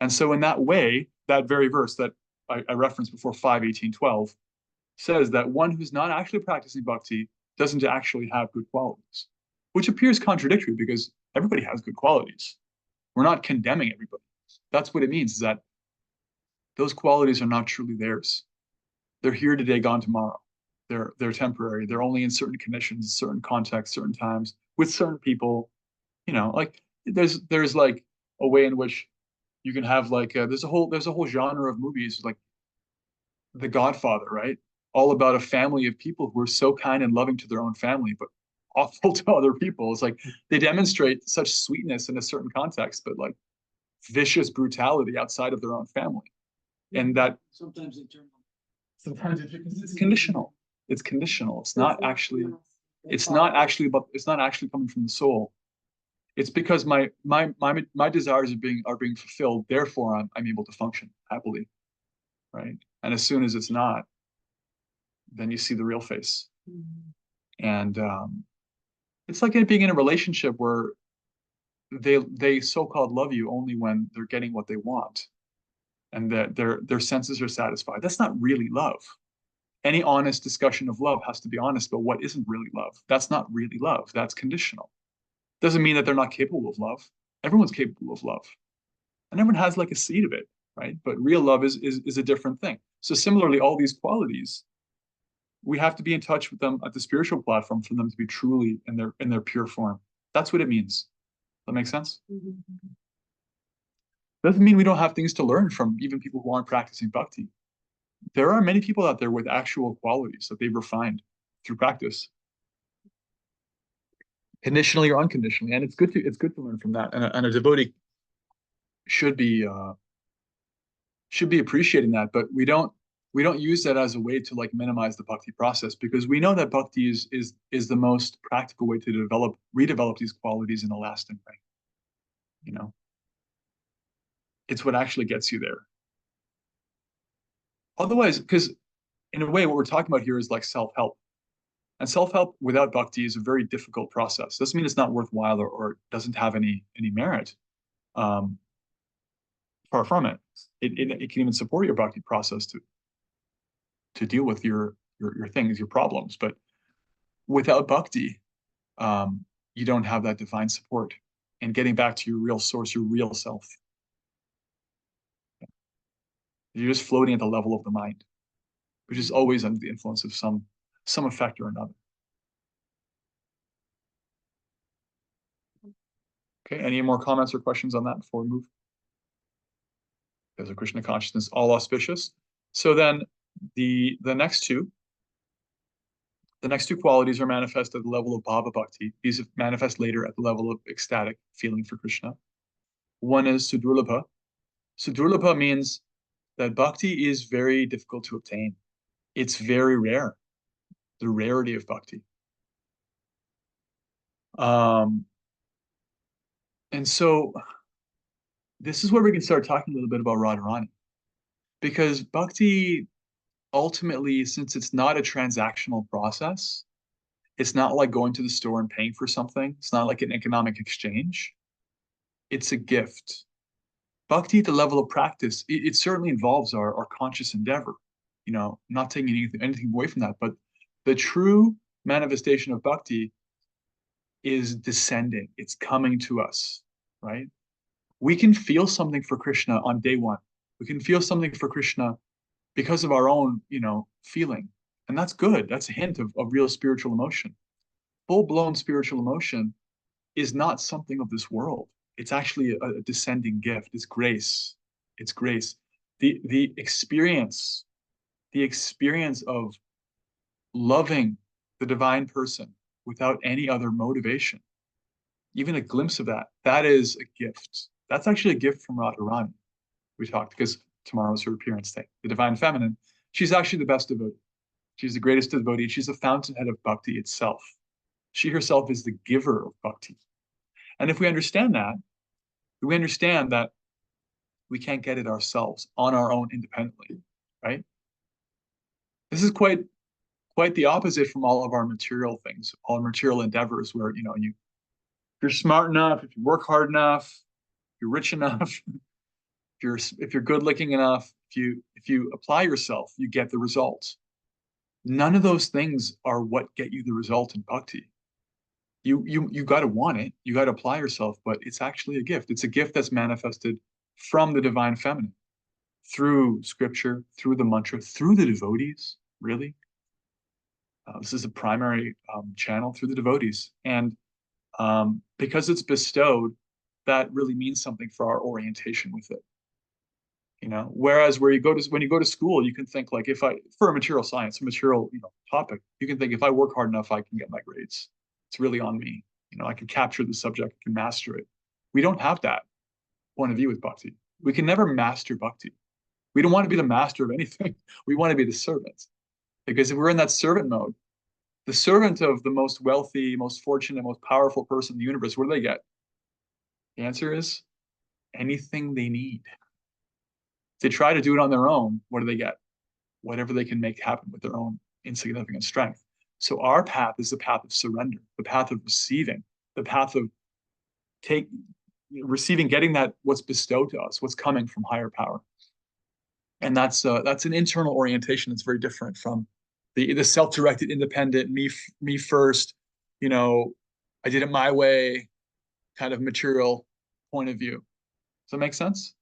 And so in that way, that very verse that I referenced before, 5:18-12, says that one who's not actually practicing bhakti doesn't actually have good qualities, which appears contradictory because everybody has good qualities. We're not condemning everybody. That's what it means, is that those qualities are not truly theirs. They're here today, gone tomorrow. They're temporary. They're only in certain conditions, certain contexts, certain times, with certain people. Like there's like a way in which you can have like there's a whole genre of movies like The Godfather, right? All about a family of people who are so kind and loving to their own family, but awful to other people. It's like they demonstrate such sweetness in a certain context, but like vicious brutality outside of their own family. And that Sometimes it's conditional. It's conditional. It's not actually coming from the soul. It's because my desires are being fulfilled. Therefore, I'm able to function happily, right? And as soon as it's not, then you see the real face. And it's like being in a relationship where they so-called love you only when they're getting what they want, and that their senses are satisfied. That's not really love. Any honest discussion of love has to be honest about what isn't really love. That's not really love. That's conditional. Doesn't mean that they're not capable of love. Everyone's capable of love. And everyone has like a seed of it, right? But real love is a different thing. So similarly, all these qualities, we have to be in touch with them at the spiritual platform for them to be truly in their pure form. That's what it means. That makes sense? Doesn't mean we don't have things to learn from even people who aren't practicing bhakti. There are many people out there with actual qualities that they've refined through practice, conditionally or unconditionally, and it's good to learn from that. And a devotee should be appreciating that, but we don't use that as a way to like minimize the bhakti process, because we know that bhakti is the most practical way to redevelop these qualities in a lasting way. You know, it's what actually gets you there. Otherwise, because in a way, what we're talking about here is like self-help. And self-help without bhakti is a very difficult process. Doesn't mean it's not worthwhile or doesn't have any merit. Far from it. It can even support your bhakti process to deal with your things, your problems. But without bhakti, you don't have that divine support and getting back to your real source, your real self. You're just floating at the level of the mind, which is always under the influence of some effect or another. Okay, any more comments or questions on that before we move? There's a Krishna consciousness, all auspicious. So then the next two qualities are manifest at the level of bhava bhakti. These manifest later at the level of ecstatic feeling for Krishna. One is sudurlabha. Sudurlabha means that bhakti is very difficult to obtain. It's very rare, the rarity of bhakti. And so this is where we can start talking a little bit about Radharani. Because bhakti, ultimately, since it's not a transactional process, it's not like going to the store and paying for something. It's not like an economic exchange. It's a gift. Bhakti at the level of practice, it certainly involves our conscious endeavor. You know, not taking anything away from that, but the true manifestation of bhakti is descending. It's coming to us, right? We can feel something for Krishna on day one. We can feel something for Krishna because of our own, feeling. And that's good. That's a hint of real spiritual emotion. Full-blown spiritual emotion is not something of this world. It's actually a descending gift. It's grace. It's grace. The experience of loving the divine person without any other motivation, even a glimpse of that is a gift. That's actually a gift from Radharani. We talked because tomorrow's her appearance day. The divine feminine, she's actually the best devotee. She's the greatest devotee. She's the fountainhead of bhakti itself. She herself is the giver of bhakti. And if we understand that we can't get it ourselves on our own independently, right? This is quite the opposite from all of our material things, all our material endeavors where, if you're smart enough, if you work hard enough, if you're rich enough, if you're good looking enough, if you apply yourself, you get the results. None of those things are what get you the result in bhakti. You got to want it, you got to apply yourself, but it's actually a gift. It's a gift that's manifested from the divine feminine through scripture, through the mantra, through the devotees, really. This is a primary channel through the devotees. And because it's bestowed, that really means something for our orientation with it. Whereas when you go to school, you can think like, for a material science, a material, topic, you can think if I work hard enough, I can get my grades. It's really on me. I can capture the subject, I can master it. We don't have that point of view with bhakti. We can never master bhakti. We don't want to be the master of anything. We want to be the servant. Because if we're in that servant mode, the servant of the most wealthy, most fortunate, most powerful person in the universe, what do they get? The answer is anything they need. If they try to do it on their own, what do they get? Whatever they can make happen with their own insignificant strength. So our path is the path of surrender, the path of receiving, the path of receiving, getting that what's bestowed to us, what's coming from higher power. And that's an internal orientation that's very different from the self-directed, independent, me first, I did it my way kind of material point of view. Does that make sense?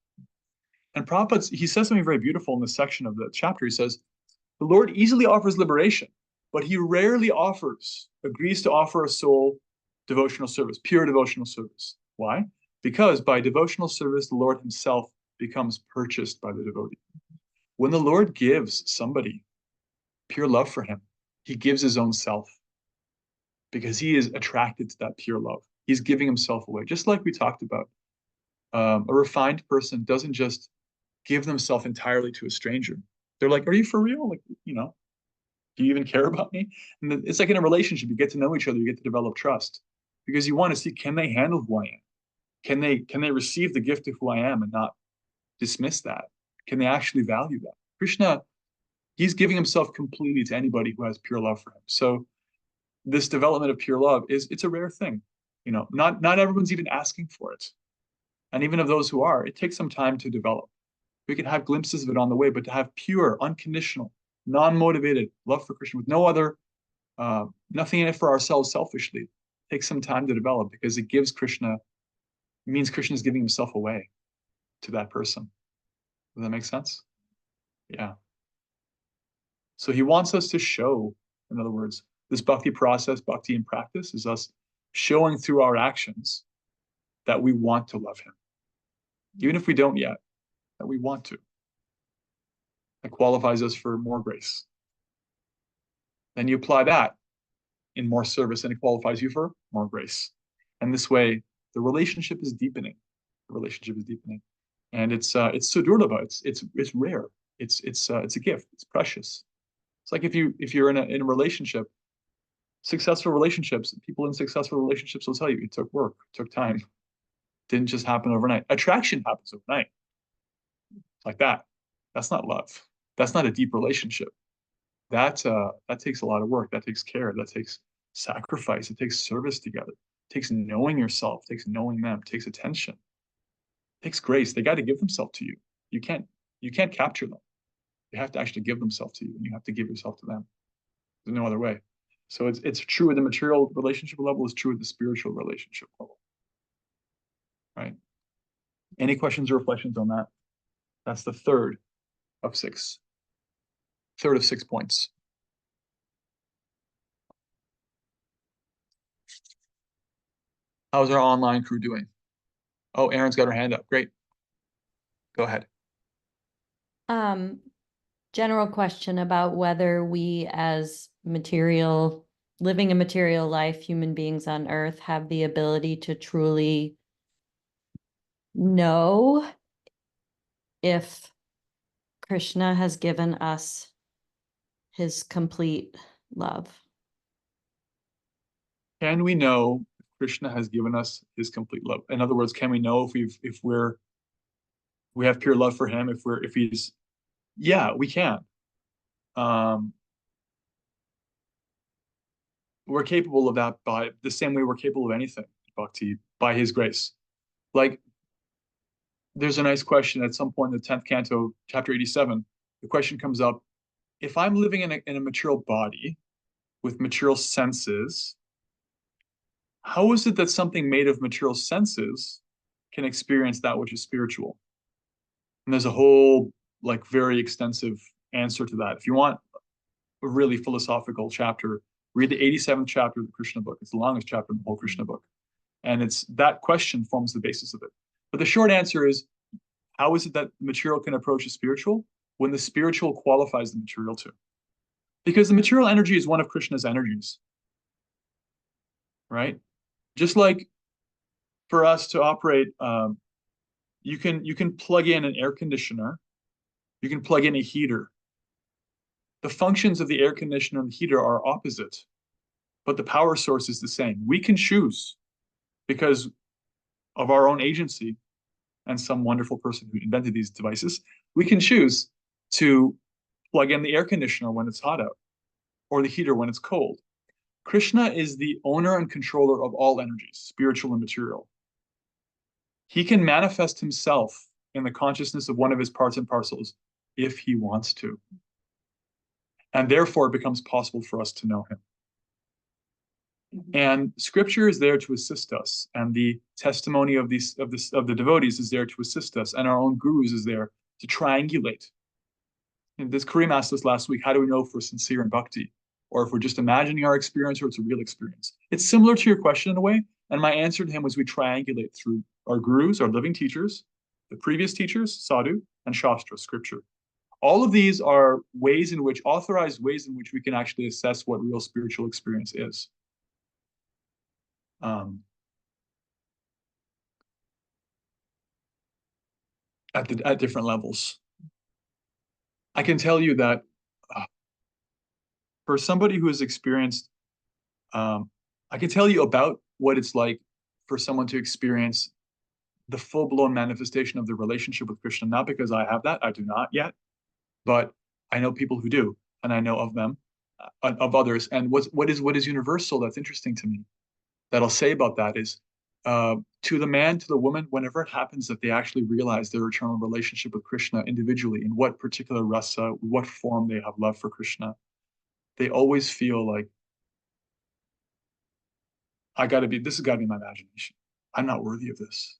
And Prabhupada, he says something very beautiful in this section of the chapter. He says, the Lord easily offers liberation, but he rarely agrees to offer a soul devotional service, pure devotional service. Why? Because by devotional service, the Lord himself becomes purchased by the devotee. When the Lord gives somebody pure love for him, he gives his own self because he is attracted to that pure love. He's giving himself away. Just like we talked about, a refined person doesn't just give themselves entirely to a stranger. They're like, are you for real? Like, do you even care about me? And it's like in a relationship, you get to know each other, you get to develop trust because you want to see, can they handle who I am? Can they receive the gift of who I am and not dismiss that? Can they actually value that? Krishna, he's giving himself completely to anybody who has pure love for him. So this development of pure love it's a rare thing. Not everyone's even asking for it. And even of those who are, it takes some time to develop. We can have glimpses of it on the way, but to have pure, unconditional, non-motivated love for Krishna with no other, nothing in it for ourselves selfishly, takes some time to develop because it means Krishna is giving himself away to that person. Does that make sense? Yeah. So he wants us to show, in other words, this bhakti process, bhakti in practice, is us showing through our actions that we want to love him. Even if we don't yet, that we want to. That qualifies us for more grace. Then you apply that in more service and it qualifies you for more grace. And this way, the relationship is deepening. The relationship is deepening. And it's sudurlabha, it's rare. It's a gift, it's precious. It's like if you're in a relationship, successful relationships, people in successful relationships will tell you it took work, it took time. Didn't just happen overnight. Attraction happens overnight. Like that. That's not love. That's not a deep relationship. That takes a lot of work. That takes care. That takes sacrifice. It takes service together. It takes knowing yourself. It takes knowing them. It takes attention. It takes grace. They got to give themselves to you. You can't capture them. They have to actually give themselves to you, and you have to give yourself to them. There's no other way. So it's true at the material relationship level. It's true at the spiritual relationship level. Right? Any questions or reflections on that? That's the third of 6. Third of 6 points. How's our online crew doing? Oh, Erin's got her hand up. Great. Go ahead. General question about whether we as living a material life, human beings on earth, have the ability to truly know if Krishna has given us his complete love. Can we know if Krishna has given us his complete love? In other words, can we know if we have pure love for him, if he's, yeah, we can. We're capable of that by the same way we're capable of anything, bhakti, by his grace. Like, there's a nice question at some point in the 10th canto, chapter 87. The question comes up, if I'm living in a material body with material senses, how is it that something made of material senses can experience that which is spiritual? And there's a whole, like, very extensive answer to that. If you want a really philosophical chapter, read the 87th chapter of the Krishna book. It's the longest chapter in the whole Krishna book. And it's that question forms the basis of it. But the short answer is, how is it that material can approach the spiritual when the spiritual qualifies the material too? Because the material energy is one of Krishna's energies, right? Just like for us to operate, you can plug in an air conditioner, you can plug in a heater. The functions of the air conditioner and the heater are opposite, but the power source is the same. We can choose, because of our own agency and some wonderful person who invented these devices, we can choose to plug in the air conditioner when it's hot out or the heater when it's cold. Krishna is the owner and controller of all energies, spiritual and material. He can manifest himself in the consciousness of one of his parts and parcels if he wants to. And therefore it becomes possible for us to know him. And scripture is there to assist us, and the testimony of the devotees is there to assist us, and our own gurus is there to triangulate. And this Kareem asked us last week, how do we know if we're sincere in bhakti, or if we're just imagining our experience, or it's a real experience? It's similar to your question in a way, and my answer to him was we triangulate through Our gurus are living teachers, the previous teachers, sadhu, and shastra, scripture. All of these are ways in which, authorized ways in which we can actually assess what real spiritual experience is. At different levels. I can tell you that for somebody who has experienced, I can tell you about what it's like for someone to experience the full-blown manifestation of the relationship with Krishna, not because I have that, I do not yet, but I know people who do, and I know of them, of others. And what is universal that's interesting to me that I'll say about that is, to the man, to the woman, whenever it happens that they actually realize their eternal relationship with Krishna individually, in what particular rasa, what form they have love for Krishna, they always feel like, this has got to be my imagination. I'm not worthy of this.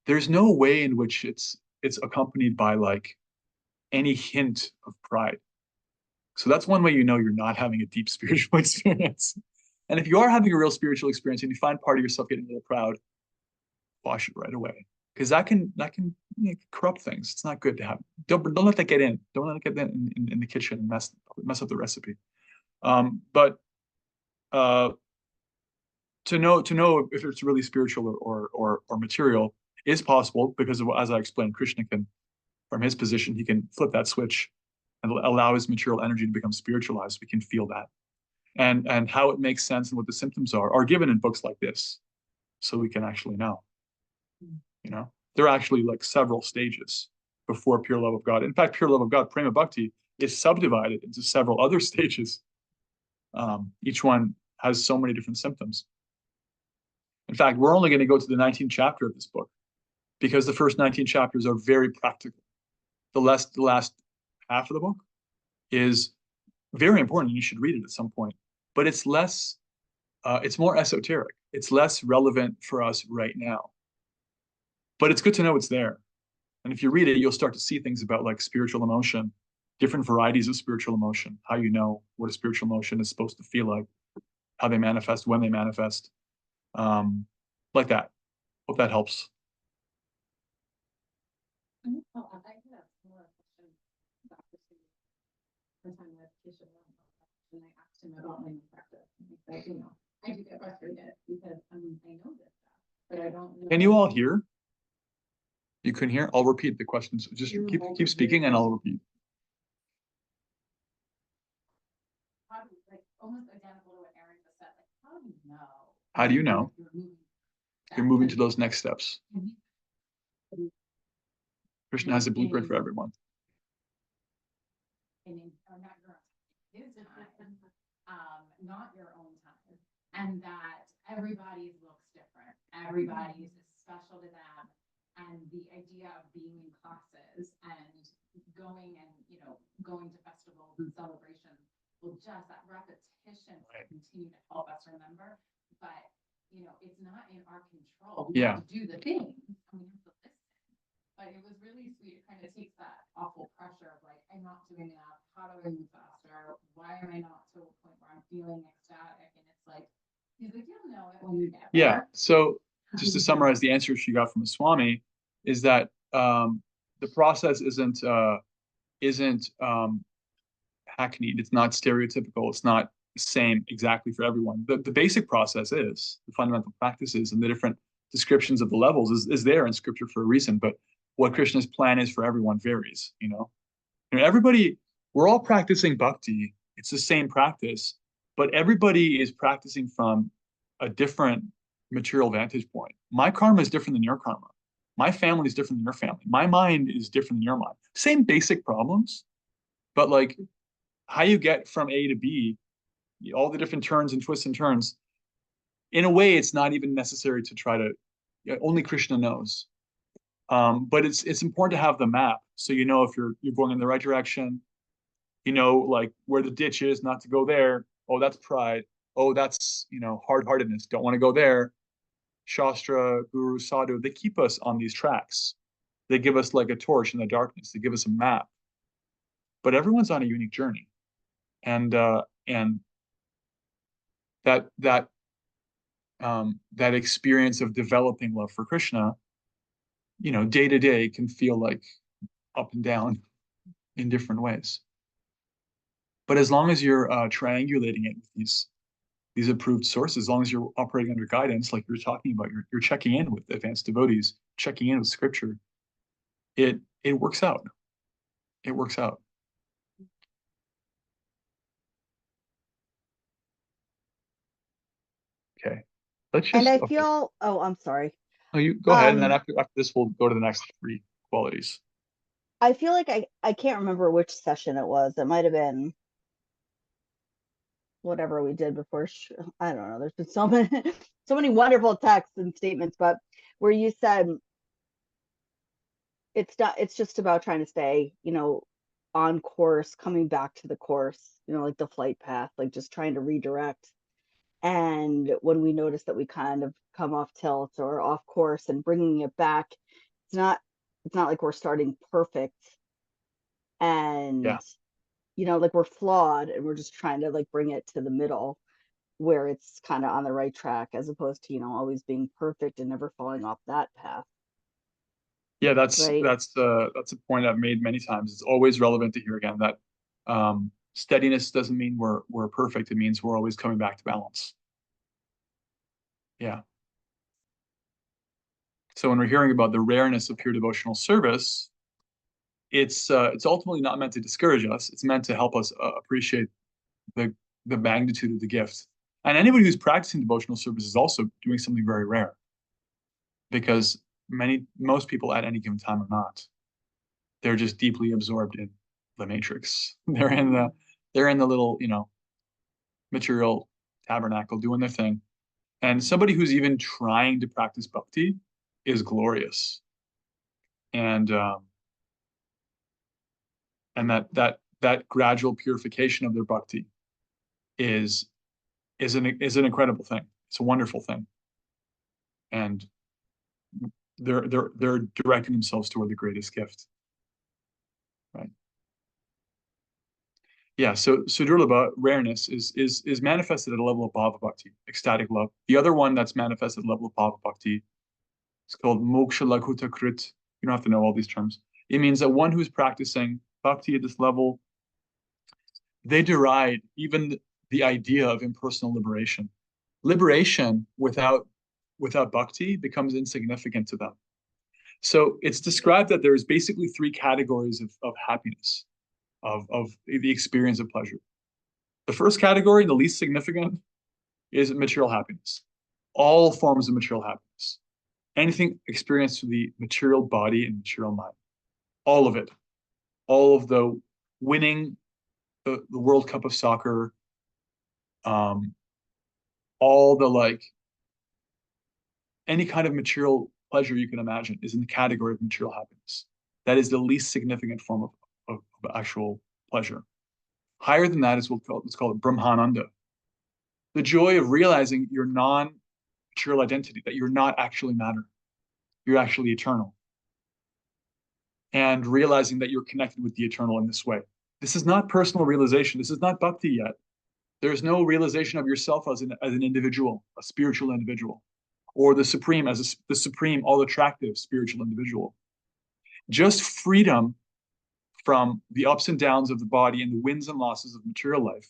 There's no way in which it's accompanied by like any hint of pride. So that's one way you know you're not having a deep spiritual experience. And if you are having a real spiritual experience and you find part of yourself getting a little proud, wash it right away. Because that can corrupt things. It's not good to have. Don't let that get in. Don't let it get in the kitchen and mess up the recipe. But to know if it's really spiritual or material is possible, because of, as I explained, Krishna can, from his position, he can flip that switch and allow his material energy to become spiritualized. We can feel that. And how it makes sense and what the symptoms are given in books like this. So we can actually know. You know, there are actually like several stages before pure love of God. In fact, pure love of God, prema bhakti, is subdivided into several other stages. Each one has so many different symptoms. In fact, we're only going to go to the 19th chapter of this book because the first 19 chapters are very practical. The last half of the book is very important. You should read it at some point, but it's less, it's more esoteric. It's less relevant for us right now, but it's good to know it's there. And if you read it, you'll start to see things about like spiritual emotion, different varieties of spiritual emotion, how you know what a spiritual emotion is supposed to feel like, how they manifest, when they manifest, like that. Hope that helps. I have more questions about this. One time with Kisha, and I asked him about my practice. And he said, you know, I do get frustrated because I know this stuff, but I don't know. Can you all hear? You couldn't hear? I'll repeat the questions. Just keep speaking and I'll repeat. How do, like, almost identical to what Aaron just said. Like, how do you know? How do you know? You're moving to those next steps. Krishna has a blueprint for everyone. Not your own time, his time, not your own time, and that everybody's looks different. Everybody's is special to them, and the idea of being in classes and going to festivals and celebrations will just that repetition continue to help us remember. But it's not in our control. We have to do the things, and we have to listen. But it was really sweet. It kind of takes that awful pressure of like, I'm not doing enough. How do I move faster? Why am I not to a point where I'm feeling ecstatic? And it's like, he's like, you'll know it when you get there. Yeah. So just to summarize the answer she got from the Swami is that the process isn't hackneyed. It's not stereotypical. It's not the same exactly for everyone. The basic process is, the fundamental practices and the different descriptions of the levels is there in scripture for a reason. But what Krishna's plan is for everyone varies, everybody, we're all practicing bhakti. It's the same practice, but everybody is practicing from a different material vantage point. My karma is different than your karma. My family is different than your family. My mind is different than your mind. Same basic problems, but like how you get from A to B, all the different turns and twists and turns, in a way, it's not even necessary to try to, only Krishna knows. But it's important to have the map, so you know if you're going in the right direction, like where the ditch is, not to go there. Oh, that's pride. Oh, that's hard-heartedness. Don't want to go there. Shastra, Guru, Sadhu, they keep us on these tracks. They give us like a torch in the darkness. They give us a map. But everyone's on a unique journey, and that that experience of developing love for Krishna, day to day can feel like up and down in different ways. But as long as you're triangulating it with these approved sources, as long as you're operating under guidance, like you're talking about, you're checking in with advanced devotees, checking in with scripture, it works out. It works out. Okay. And I Okay. feel, oh, I'm sorry. No, you go ahead, and then Um, after this, we'll go to the next three qualities. I feel like I can't remember which session it was. It might have been whatever we did before. I don't know. There's been so many, so many wonderful texts and statements, but where you said it's just about trying to stay, on course, coming back to the course, like the flight path, like just trying to redirect. And when we notice that we kind of come off tilt or off course and bringing it back, it's not like we're starting perfect Yeah. and like we're flawed and we're just trying to like bring it to the middle where it's kind of on the right track as opposed to always being perfect and never falling off that path, Yeah, that's right? that's that's a point I've made many times. It's always relevant to hear again that steadiness doesn't mean we're perfect. It means we're always coming back to balance. Yeah. So when we're hearing about the rareness of pure devotional service, it's ultimately not meant to discourage us. It's meant to help us appreciate the magnitude of the gift. And anybody who's practicing devotional service is also doing something very rare, because most people at any given time are not. They're just deeply absorbed in the matrix. They're in the little, material tabernacle doing their thing. And somebody who's even trying to practice bhakti is glorious. And that gradual purification of their bhakti is an incredible thing. It's a wonderful thing. And they're directing themselves toward the greatest gift. Right. Yeah, so Sudurlabha, rareness, is manifested at a level of bhava bhakti, ecstatic love. The other one that's manifested at a level of bhava bhakti is called moksha lakhuta krit. You don't have to know all these terms. It means that one who's practicing bhakti at this level, they deride even the idea of impersonal liberation. Liberation without bhakti becomes insignificant to them. So it's described that there's basically three categories of happiness, of the experience of pleasure. The first category, the least significant, is material happiness. All forms of material happiness. Anything experienced through the material body and material mind. All of it. All of the winning the World Cup of soccer, all the any kind of material pleasure you can imagine is in the category of material happiness. That is the least significant form of actual pleasure. Higher than that is what's called Brahmananda. The joy of realizing your non-material identity, that you're not actually matter. You're actually eternal. And realizing that you're connected with the eternal in this way. This is not personal realization. This is not bhakti yet. There's no realization of yourself as an individual, a spiritual individual, or the supreme as the supreme, all attractive spiritual individual. Just freedom from the ups and downs of the body and the wins and losses of material life.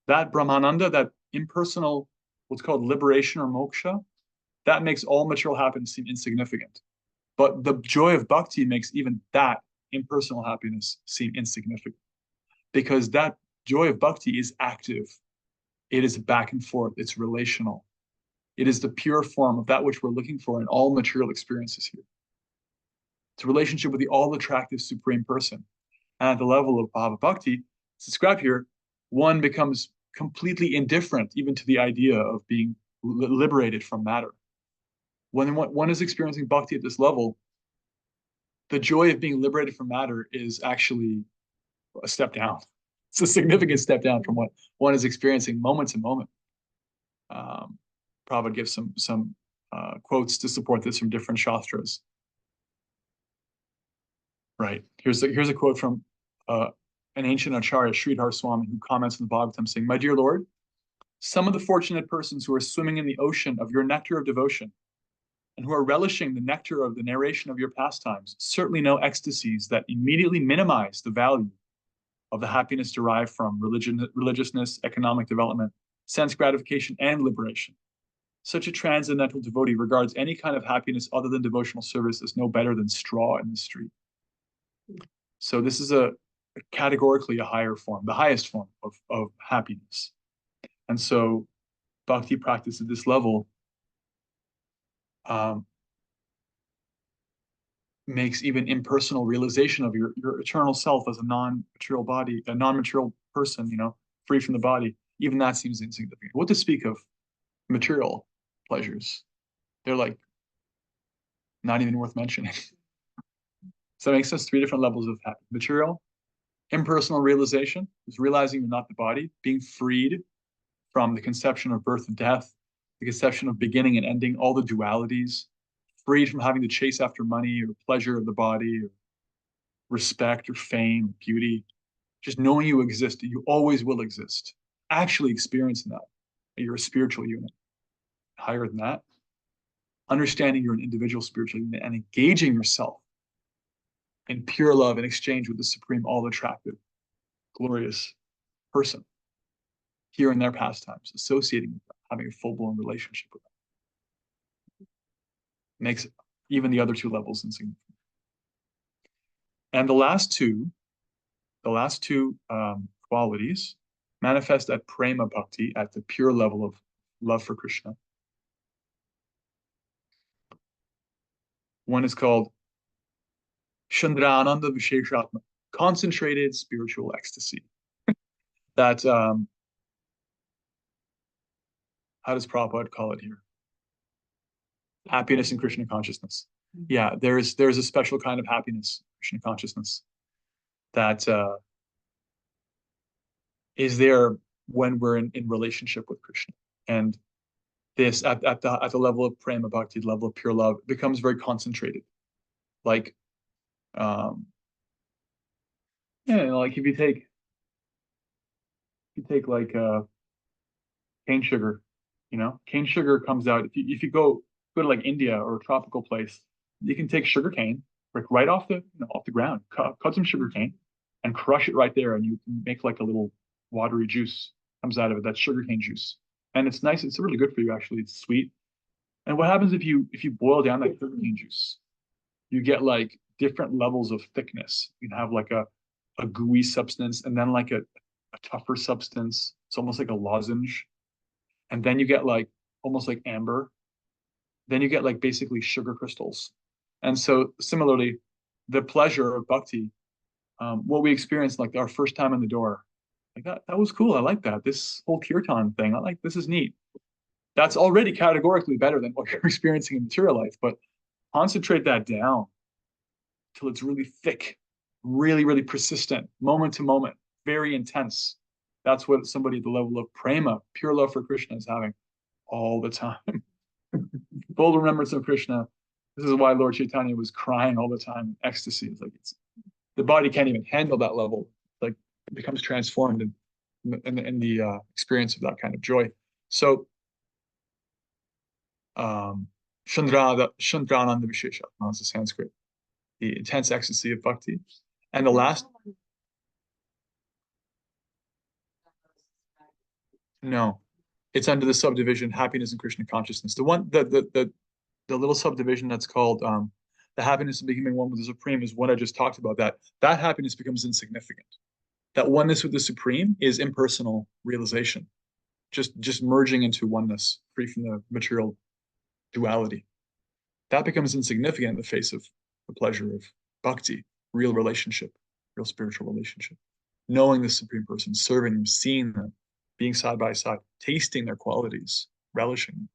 That Brahmananda, that impersonal, what's called liberation or moksha, that makes all material happiness seem insignificant. But the joy of bhakti makes even that impersonal happiness seem insignificant, because that joy of bhakti is active. It is back and forth. It's relational. It is the pure form of that which we're looking for in all material experiences here. It's a relationship with the all-attractive Supreme Person. And at the level of bhava bhakti, it's described here, one becomes completely indifferent even to the idea of being liberated from matter. When one is experiencing bhakti at this level, the joy of being liberated from matter is actually a step down. It's a significant step down from what one is experiencing moment to moment. Prabhupada gives some quotes to support this from different shastras. Right. Here's a quote from an ancient acharya, Sridhar Swami, who comments on the Bhagavatam saying, "My dear Lord, Some of the fortunate persons who are swimming in the ocean of your nectar of devotion and who are relishing the nectar of the narration of your pastimes certainly know ecstasies that immediately minimize the value of the happiness derived from religiousness, economic development, sense gratification, and liberation. Such a transcendental devotee regards any kind of happiness other than devotional service as no better than straw in the street. So this is categorically a higher form, the highest form of happiness. And so bhakti practice at this level makes even impersonal realization of your eternal self as a non-material body, a non-material person, free from the body, even that seems insignificant. What to speak of material pleasures? They're like not even worth mentioning. So that makes us 3 different levels of happiness. Material, impersonal realization is realizing you're not the body, being freed from the conception of birth and death, the conception of beginning and ending, all the dualities, freed from having to chase after money or pleasure of the body or respect or fame, beauty, just knowing you exist, you always will exist, actually experiencing that you're a spiritual unit. Higher than that, understanding you're an individual spiritual unit and engaging yourself in pure love in exchange with the supreme, all attractive, glorious person here in their pastimes, associating with them, having a full-blown relationship with them. Makes even the other 2 levels insignificant. And the last two qualities manifest at prema bhakti, at the pure level of love for Krishna. One is called Chandrananda Visheshatma, concentrated spiritual ecstasy. That, how does Prabhupada call it here? Happiness in Krishna consciousness. Yeah, there's a special kind of happiness, Krishna consciousness, that is there when we're in relationship with Krishna. And this at the level of prema bhakti, the level of pure love, becomes very concentrated. Like, like if you take like cane sugar, cane sugar comes out if you go to like India or a tropical place, you can take sugar cane like right off the ground, cut some sugar cane and crush it right there, and you can make like a little watery juice comes out of it. That's sugar cane juice, and it's nice. It's really good for you, actually. It's sweet. And what happens if you boil down that sugar cane juice? You get like different levels of thickness. You can have like a gooey substance, and then like a tougher substance. It's almost like a lozenge. And then you get like almost like amber. Then you get like basically sugar crystals. And so similarly, the pleasure of bhakti, what we experienced like our first time in the door, like that was cool. I like that. This whole kirtan thing, this is neat. That's already categorically better than what you're experiencing in material life, but concentrate that down till it's really thick, really, really persistent, moment to moment, very intense. That's what somebody at the level of prema, pure love for Krishna, is having all the time. Full remembrance of Krishna. This is why Lord Chaitanya was crying all the time in ecstasy. It's like the body can't even handle that level. Like it becomes transformed in the experience of that kind of joy. So Chandrananda Vishesha, that's the Sanskrit. The intense ecstasy of bhakti. And the last, no, it's under the subdivision happiness and Krishna consciousness. The little subdivision that's called the happiness of becoming one with the Supreme is what I just talked about. That happiness becomes insignificant. That oneness with the Supreme is impersonal realization, just merging into oneness, free from the material duality. That becomes insignificant in the face of the pleasure of bhakti, real relationship, real spiritual relationship. Knowing the Supreme Person, serving them, seeing them, being side by side, tasting their qualities, relishing them.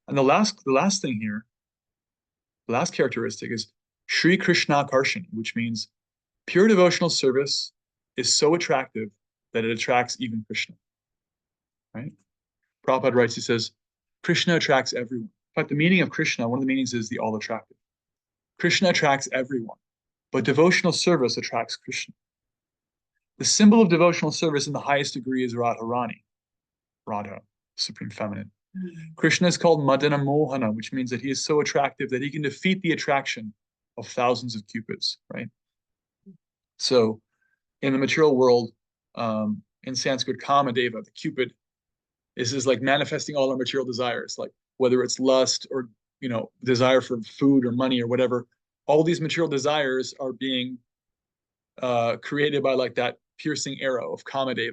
And the last thing here, the last characteristic is Sri Krishna Karshani, which means pure devotional service is so attractive that it attracts even Krishna. Right? Prabhupada writes, he says, Krishna attracts everyone. In fact, the meaning of Krishna, one of the meanings is the all attractive. Krishna attracts everyone, but devotional service attracts Krishna. The symbol of devotional service in the highest degree is Radharani. Radha, Supreme Feminine. Krishna is called Madana Mohana, which means that he is so attractive that he can defeat the attraction of thousands of cupids, right? So in the material world, in Sanskrit, Kamadeva, the Cupid, is like manifesting all our material desires, like whether it's lust or, desire for food or money or whatever. All these material desires are being created by like that piercing arrow of Kamadeva.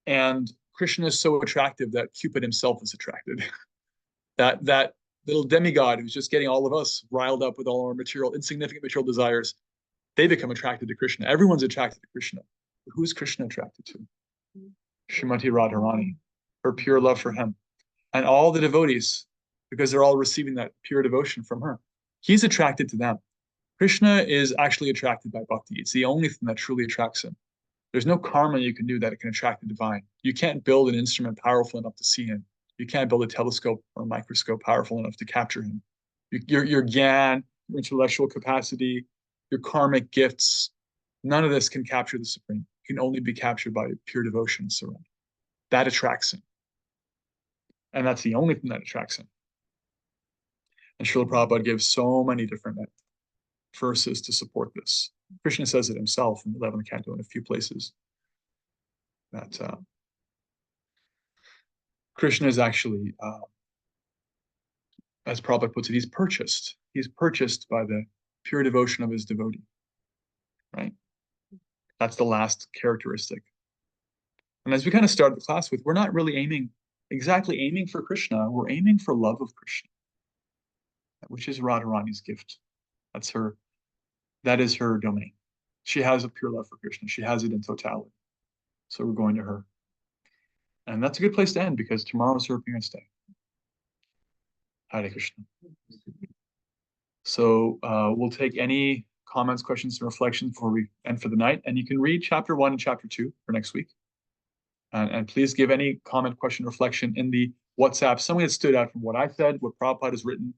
And Krishna is so attractive that Cupid himself is attracted. that little demigod who's just getting all of us riled up with all our insignificant material desires, they become attracted to Krishna. Everyone's attracted to Krishna. But who's Krishna attracted to? Srimati Radharani, her pure love for him. And all the devotees, because they're all receiving that pure devotion from her. He's attracted to them. Krishna is actually attracted by bhakti. It's the only thing that truly attracts him. There's no karma you can do that can attract the divine. You can't build an instrument powerful enough to see him. You can't build a telescope or a microscope powerful enough to capture him. Your gyan, your intellectual capacity, your karmic gifts, none of this can capture the Supreme. It can only be captured by pure devotion and surrender. That attracts him. And that's the only thing that attracts him. And Srila Prabhupada gives so many different verses to support this. Krishna says it himself in the 11th canto in a few places, that Krishna is actually, as Prabhupada puts it, he's purchased. He's purchased by the pure devotion of his devotee, right? That's the last characteristic. And as we kind of started the class with, we're not really exactly aiming for Krishna. We're aiming for love of Krishna, which is Radharani's gift. That is her domain. She has a pure love for Krishna. She has it in totality. So we're going to her. And that's a good place to end because tomorrow is her appearance day. Hare Krishna. So we'll take any comments, questions, and reflections before we end for the night. And you can read chapter 1 and chapter 2 for next week. And please give any comment, question, reflection in the WhatsApp, something that stood out from what I said, what Prabhupada has written,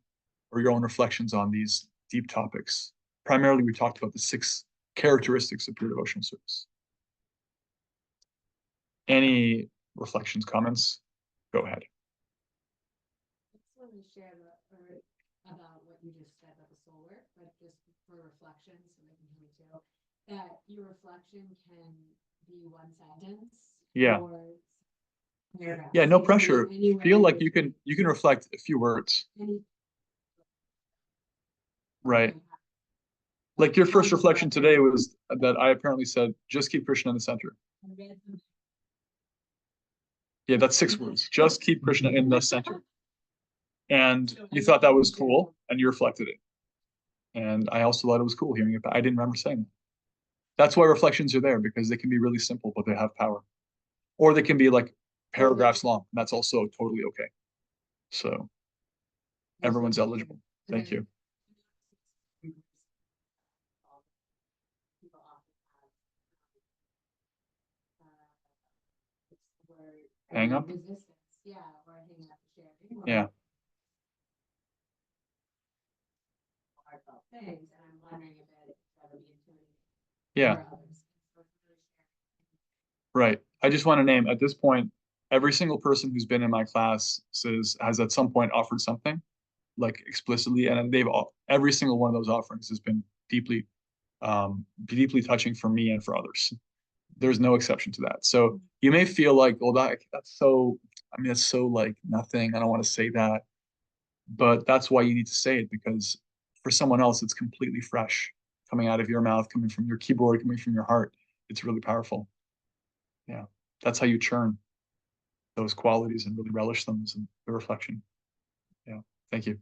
or your own reflections on these deep topics. Primarily, we talked about the 6 characteristics of pure devotional service. Any reflections, comments? Go ahead. I just wanted to share about what you just said about the solar, but just for reflection, so they can hear me too, that your reflection can be one sentence. Yeah. Or paragraph. Yeah, no It can be pressure. anywhere Feel like you can reflect a few words. Right. Like your first reflection today was that I apparently said, just keep Krishna in the center. Yeah, that's 6 words. Just keep Krishna in the center. And you thought that was cool, and you reflected it. And I also thought it was cool hearing it, but I didn't remember saying that. That's why reflections are there, because they can be really simple, but they have power. Or they can be like paragraphs long. And that's also totally okay. So everyone's eligible. Thank you. Hang up? Resistance, yeah, or hang up sharing. Yeah. Heartfelt things, and I'm wondering if it would be intimidating. Yeah. For others. Right. I just want to name at this point, every single person who's been in my class has at some point offered something, like explicitly, and every single one of those offerings has been deeply touching for me and for others. There's no exception to that. So you may feel like, well, that's so like nothing. I don't want to say that. But that's why you need to say it, because for someone else, it's completely fresh coming out of your mouth, coming from your keyboard, coming from your heart. It's really powerful. Yeah. That's how you churn those qualities and really relish them as a reflection. Yeah. Thank you.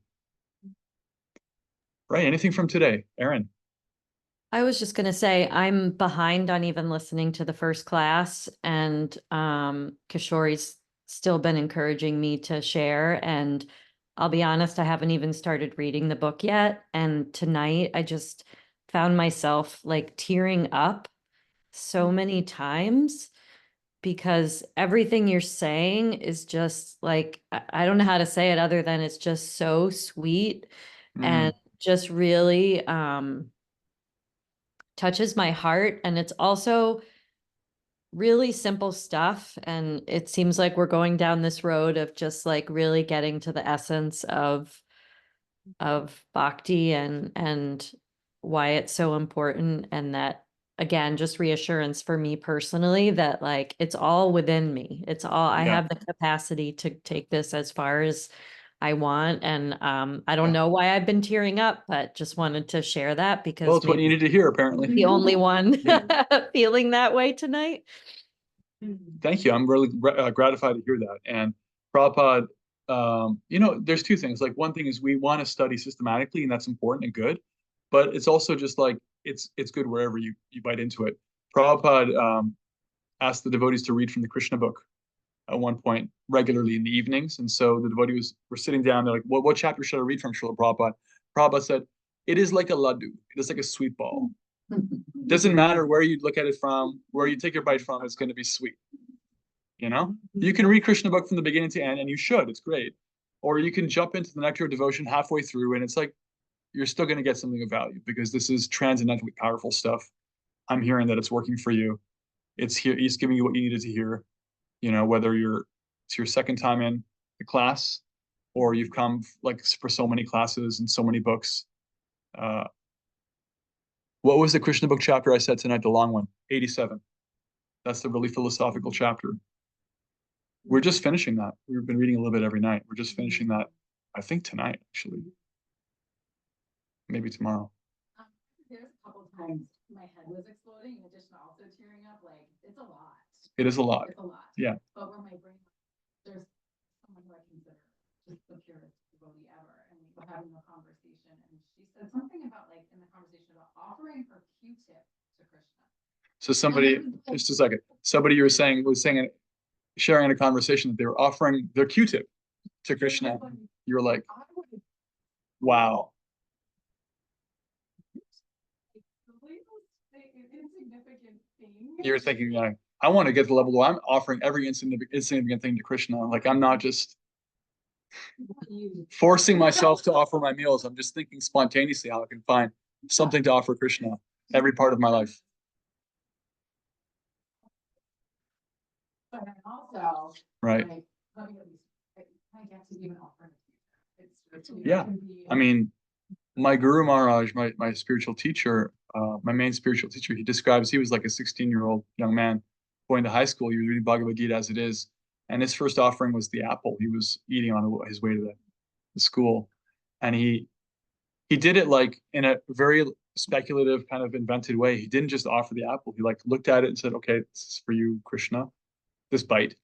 Right. Anything from today, Aaron? I was just gonna say, I'm behind on even listening to the first class, and Kishori's still been encouraging me to share, and I'll be honest, I haven't even started reading the book yet, and tonight I just found myself like tearing up so many times because everything you're saying is just like, I don't know how to say it other than it's just so sweet and just really touches my heart. And it's also really simple stuff. And it seems like we're going down this road of just like really getting to the essence of bhakti and why it's so important. And that, again, just reassurance for me personally that like it's all within me. It's all, I Yeah. have the capacity to take this as far as I want. And I don't Yeah. know why I've been tearing up, but just wanted to share that Well, because it's what you maybe needed to hear, apparently. the only one Yeah. feeling that way tonight. Thank you. I'm really gratified to hear that. And Prabhupada, there's two things. Like one thing is we want to study systematically, and that's important and good. But it's also just like it's good wherever you bite into it. Prabhupada asked the devotees to read from the Krishna book at one point regularly in the evenings. And so the devotees were sitting down. They're like, what chapter should I read from, Srila Prabhupada? Prabhupada said, it is like a laddu. It is like a sweet ball. Doesn't matter where you look at it from, where you take your bite from, it's going to be sweet. You can read Krishna book from the beginning to end, and you should. It's great. Or you can jump into the Nectar of Devotion halfway through, and it's like you're still going to get something of value because this is transcendently powerful stuff. I'm hearing that it's working for you. It's here. He's giving you what you needed to hear. Whether it's your second time in the class, or you've come like for so many classes and so many books. What was the Krishna book chapter I said tonight? The long one, 87. That's the really philosophical chapter. We're just finishing that. We've been reading a little bit every night. We're just finishing that, I think tonight, actually. Maybe tomorrow. There's a couple times my head was exploding in addition to also tearing up. Like, it's a lot. It is a lot. It's a lot. Yeah. But when my brain, there's someone who I consider just the purest devotee ever. And we were having a conversation, and she said something about, like, in the conversation about offering her Q-tip to Krishna. So somebody, just a second. Somebody you were saying was saying, sharing in a conversation that they were offering their Q-tip to Krishna. You were like, wow. You're thinking, I want to get to the level where I'm offering every insignificant thing to Krishna. Like I'm not just forcing myself to offer my meals. I'm just thinking spontaneously how I can find something to offer Krishna every part of my life. But then also, right. Like, I get to even offer. Yeah. I mean, my Guru Maharaj, my spiritual teacher, my main spiritual teacher, he describes he was like a 16-year-old young man going to high school. He was reading Bhagavad Gita as it is. And his first offering was the apple he was eating on his way to the school. And he did it like in a very speculative kind of invented way. He didn't just offer the apple. He like looked at it and said, okay, this is for you, Krishna, this bite.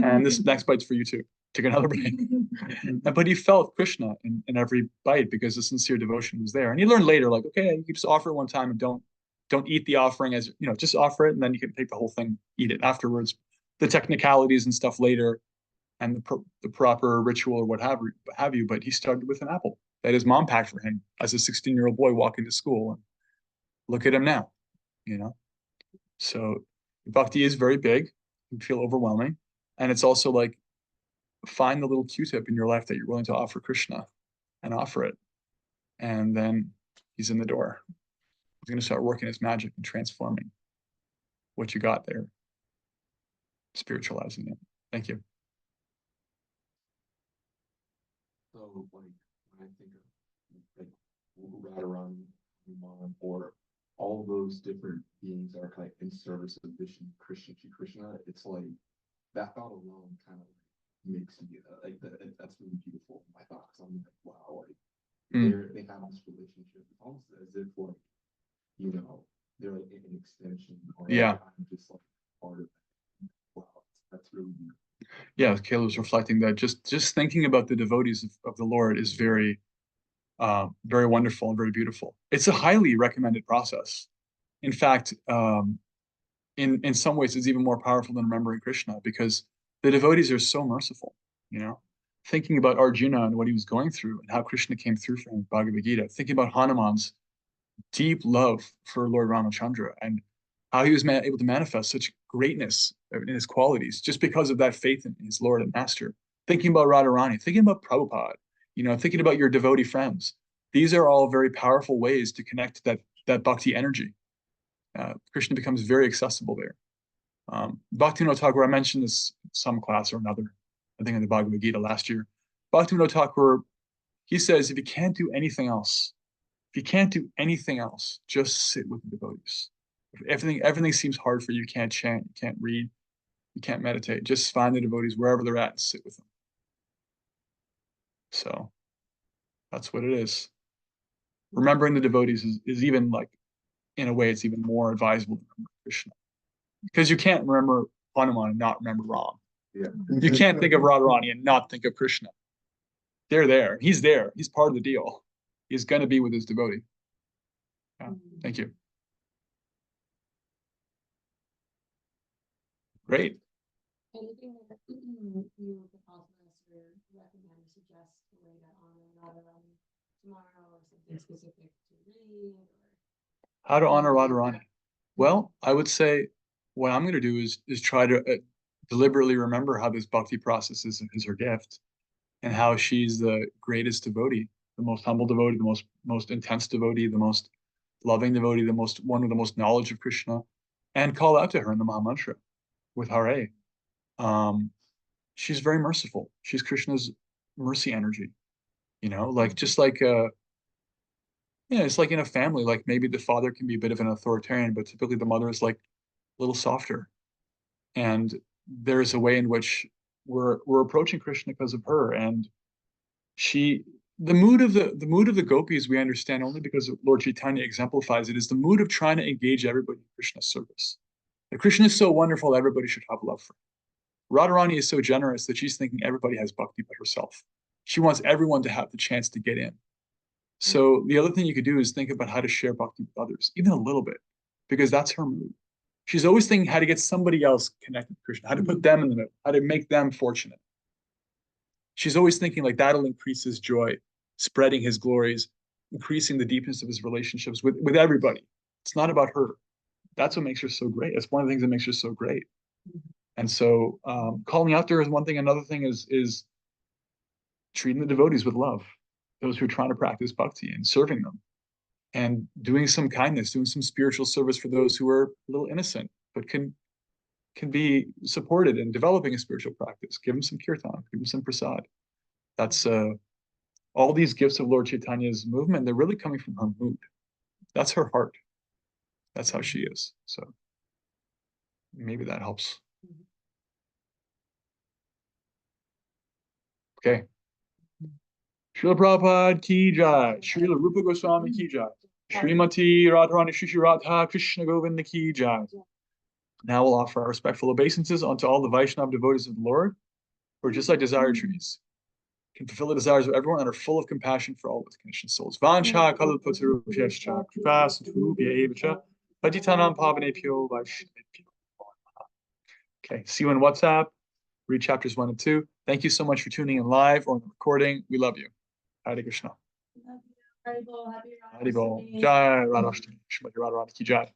And this next bite's for you too. Took another bite. But he felt Krishna in every bite because the sincere devotion was there. And he learned later, like, okay, you can just offer it one time and don't eat the offering as, just offer it and then you can take the whole thing, eat it afterwards. The technicalities and stuff later and the proper ritual or what have you. But he started with an apple that his mom packed for him as a 16-year-old boy walking to school. And look at him now, So bhakti is very big. It can feel overwhelming. And it's also like, find the little Q-tip in your life that you're willing to offer Krishna and offer it. And then he's in the door. He's going to start working his magic and transforming what you got there, spiritualizing it. Thank you. So, like, when I think of, like, Radharani, Mom, or all those different beings are kind of in service of Vishnu, Krishna to Krishna, it's like, that thought alone kind of makes me, that's really beautiful, my thought, because I'm like, wow, like, they have this relationship, it's almost as if, like, they're like an extension, or like, I'm just like part of it. Wow, that's really beautiful. Yeah, Kayla was reflecting that just thinking about the devotees of the Lord is very, very wonderful and very beautiful. It's a highly recommended process. In fact, in some ways, it's even more powerful than remembering Krishna because the devotees are so merciful. Thinking about Arjuna and what he was going through and how Krishna came through for him in Bhagavad Gita. Thinking about Hanuman's deep love for Lord Ramachandra and how he was able to manifest such greatness in his qualities just because of that faith in his Lord and Master. Thinking about Radharani, thinking about Prabhupada, thinking about your devotee friends. These are all very powerful ways to connect that bhakti energy. Krishna becomes very accessible there. Bhaktivinoda Thakur, I mentioned this in some class or another, I think in the Bhagavad Gita last year. Bhaktivinoda Thakur, he says, if you can't do anything else, just sit with the devotees. If everything seems hard for you, you can't chant, you can't read, you can't meditate, just find the devotees wherever they're at and sit with them. So that's what it is. Remembering the devotees is even like, in a way, it's even more advisable than remember Krishna. Because you can't remember Hanuman and not remember Ram. Yeah. You can't think of Radharani and not think of Krishna. They're there. He's there. He's part of the deal. He's going to be with his devotee. Yeah. Thank you. Great. Anything that you would propose us or recommend or suggest a way to honor Radharani tomorrow, or something specific to read? How to honor Radharani? Well, I would say what I'm going to do is try to deliberately remember how this bhakti process is her gift, and how she's the greatest devotee, the most humble devotee, the most intense devotee, the most loving devotee, one with the most knowledge of Krishna, and call out to her in the Mahamantra with Hare. She's very merciful. She's Krishna's mercy energy, just like it's like in a family, like maybe the father can be a bit of an authoritarian, but typically the mother is like a little softer. And there's a way in which we're approaching Krishna because of her. And the mood of the gopis we understand only because Lord Chaitanya exemplifies it, is the mood of trying to engage everybody in Krishna's service. That Krishna is so wonderful, everybody should have love for him. Radharani is so generous that she's thinking everybody has bhakti but herself. She wants everyone to have the chance to get in. So the other thing you could do is think about how to share bhakti with others, even a little bit, because that's her mood. She's always thinking how to get somebody else connected to Krishna, how to put them in the middle, how to make them fortunate. She's always thinking like that'll increase his joy, spreading his glories, increasing the deepness of his relationships with everybody. It's not about her. That's what makes her so great. That's one of the things that makes her so great. And so calling out to her is one thing. Another thing is treating the devotees with love, those who are trying to practice bhakti, and serving them, and doing some kindness, doing some spiritual service for those who are a little innocent, but can be supported in developing a spiritual practice. Give them some kirtan, give them some prasad. That's all these gifts of Lord Chaitanya's movement, they're really coming from her mood. That's her heart. That's how she is. So maybe that helps. Okay. Srila Prabhupada ki jai. Srila Rupa Goswami ki jai. Srimati Radharani Shri Radha Krishna Govinda ki jai. Now we'll offer our respectful obeisances unto all the Vaishnava devotees of the Lord, who are just like desire trees, can fulfill the desires of everyone, and are full of compassion for all with conditioned souls. Vancha kalpatarubhyascha kripa sindhubhya evacha patitanam pavanebhyo vaishnavebhyo. Okay, see you in WhatsApp. Read chapters 1 and 2. Thank you so much for tuning in live or on the recording. We love you. Hare Krishna. Haribol, happy Haribol. Radhaष्टami. Jai Radhaष्tami. Shrimati Radharani ki jai.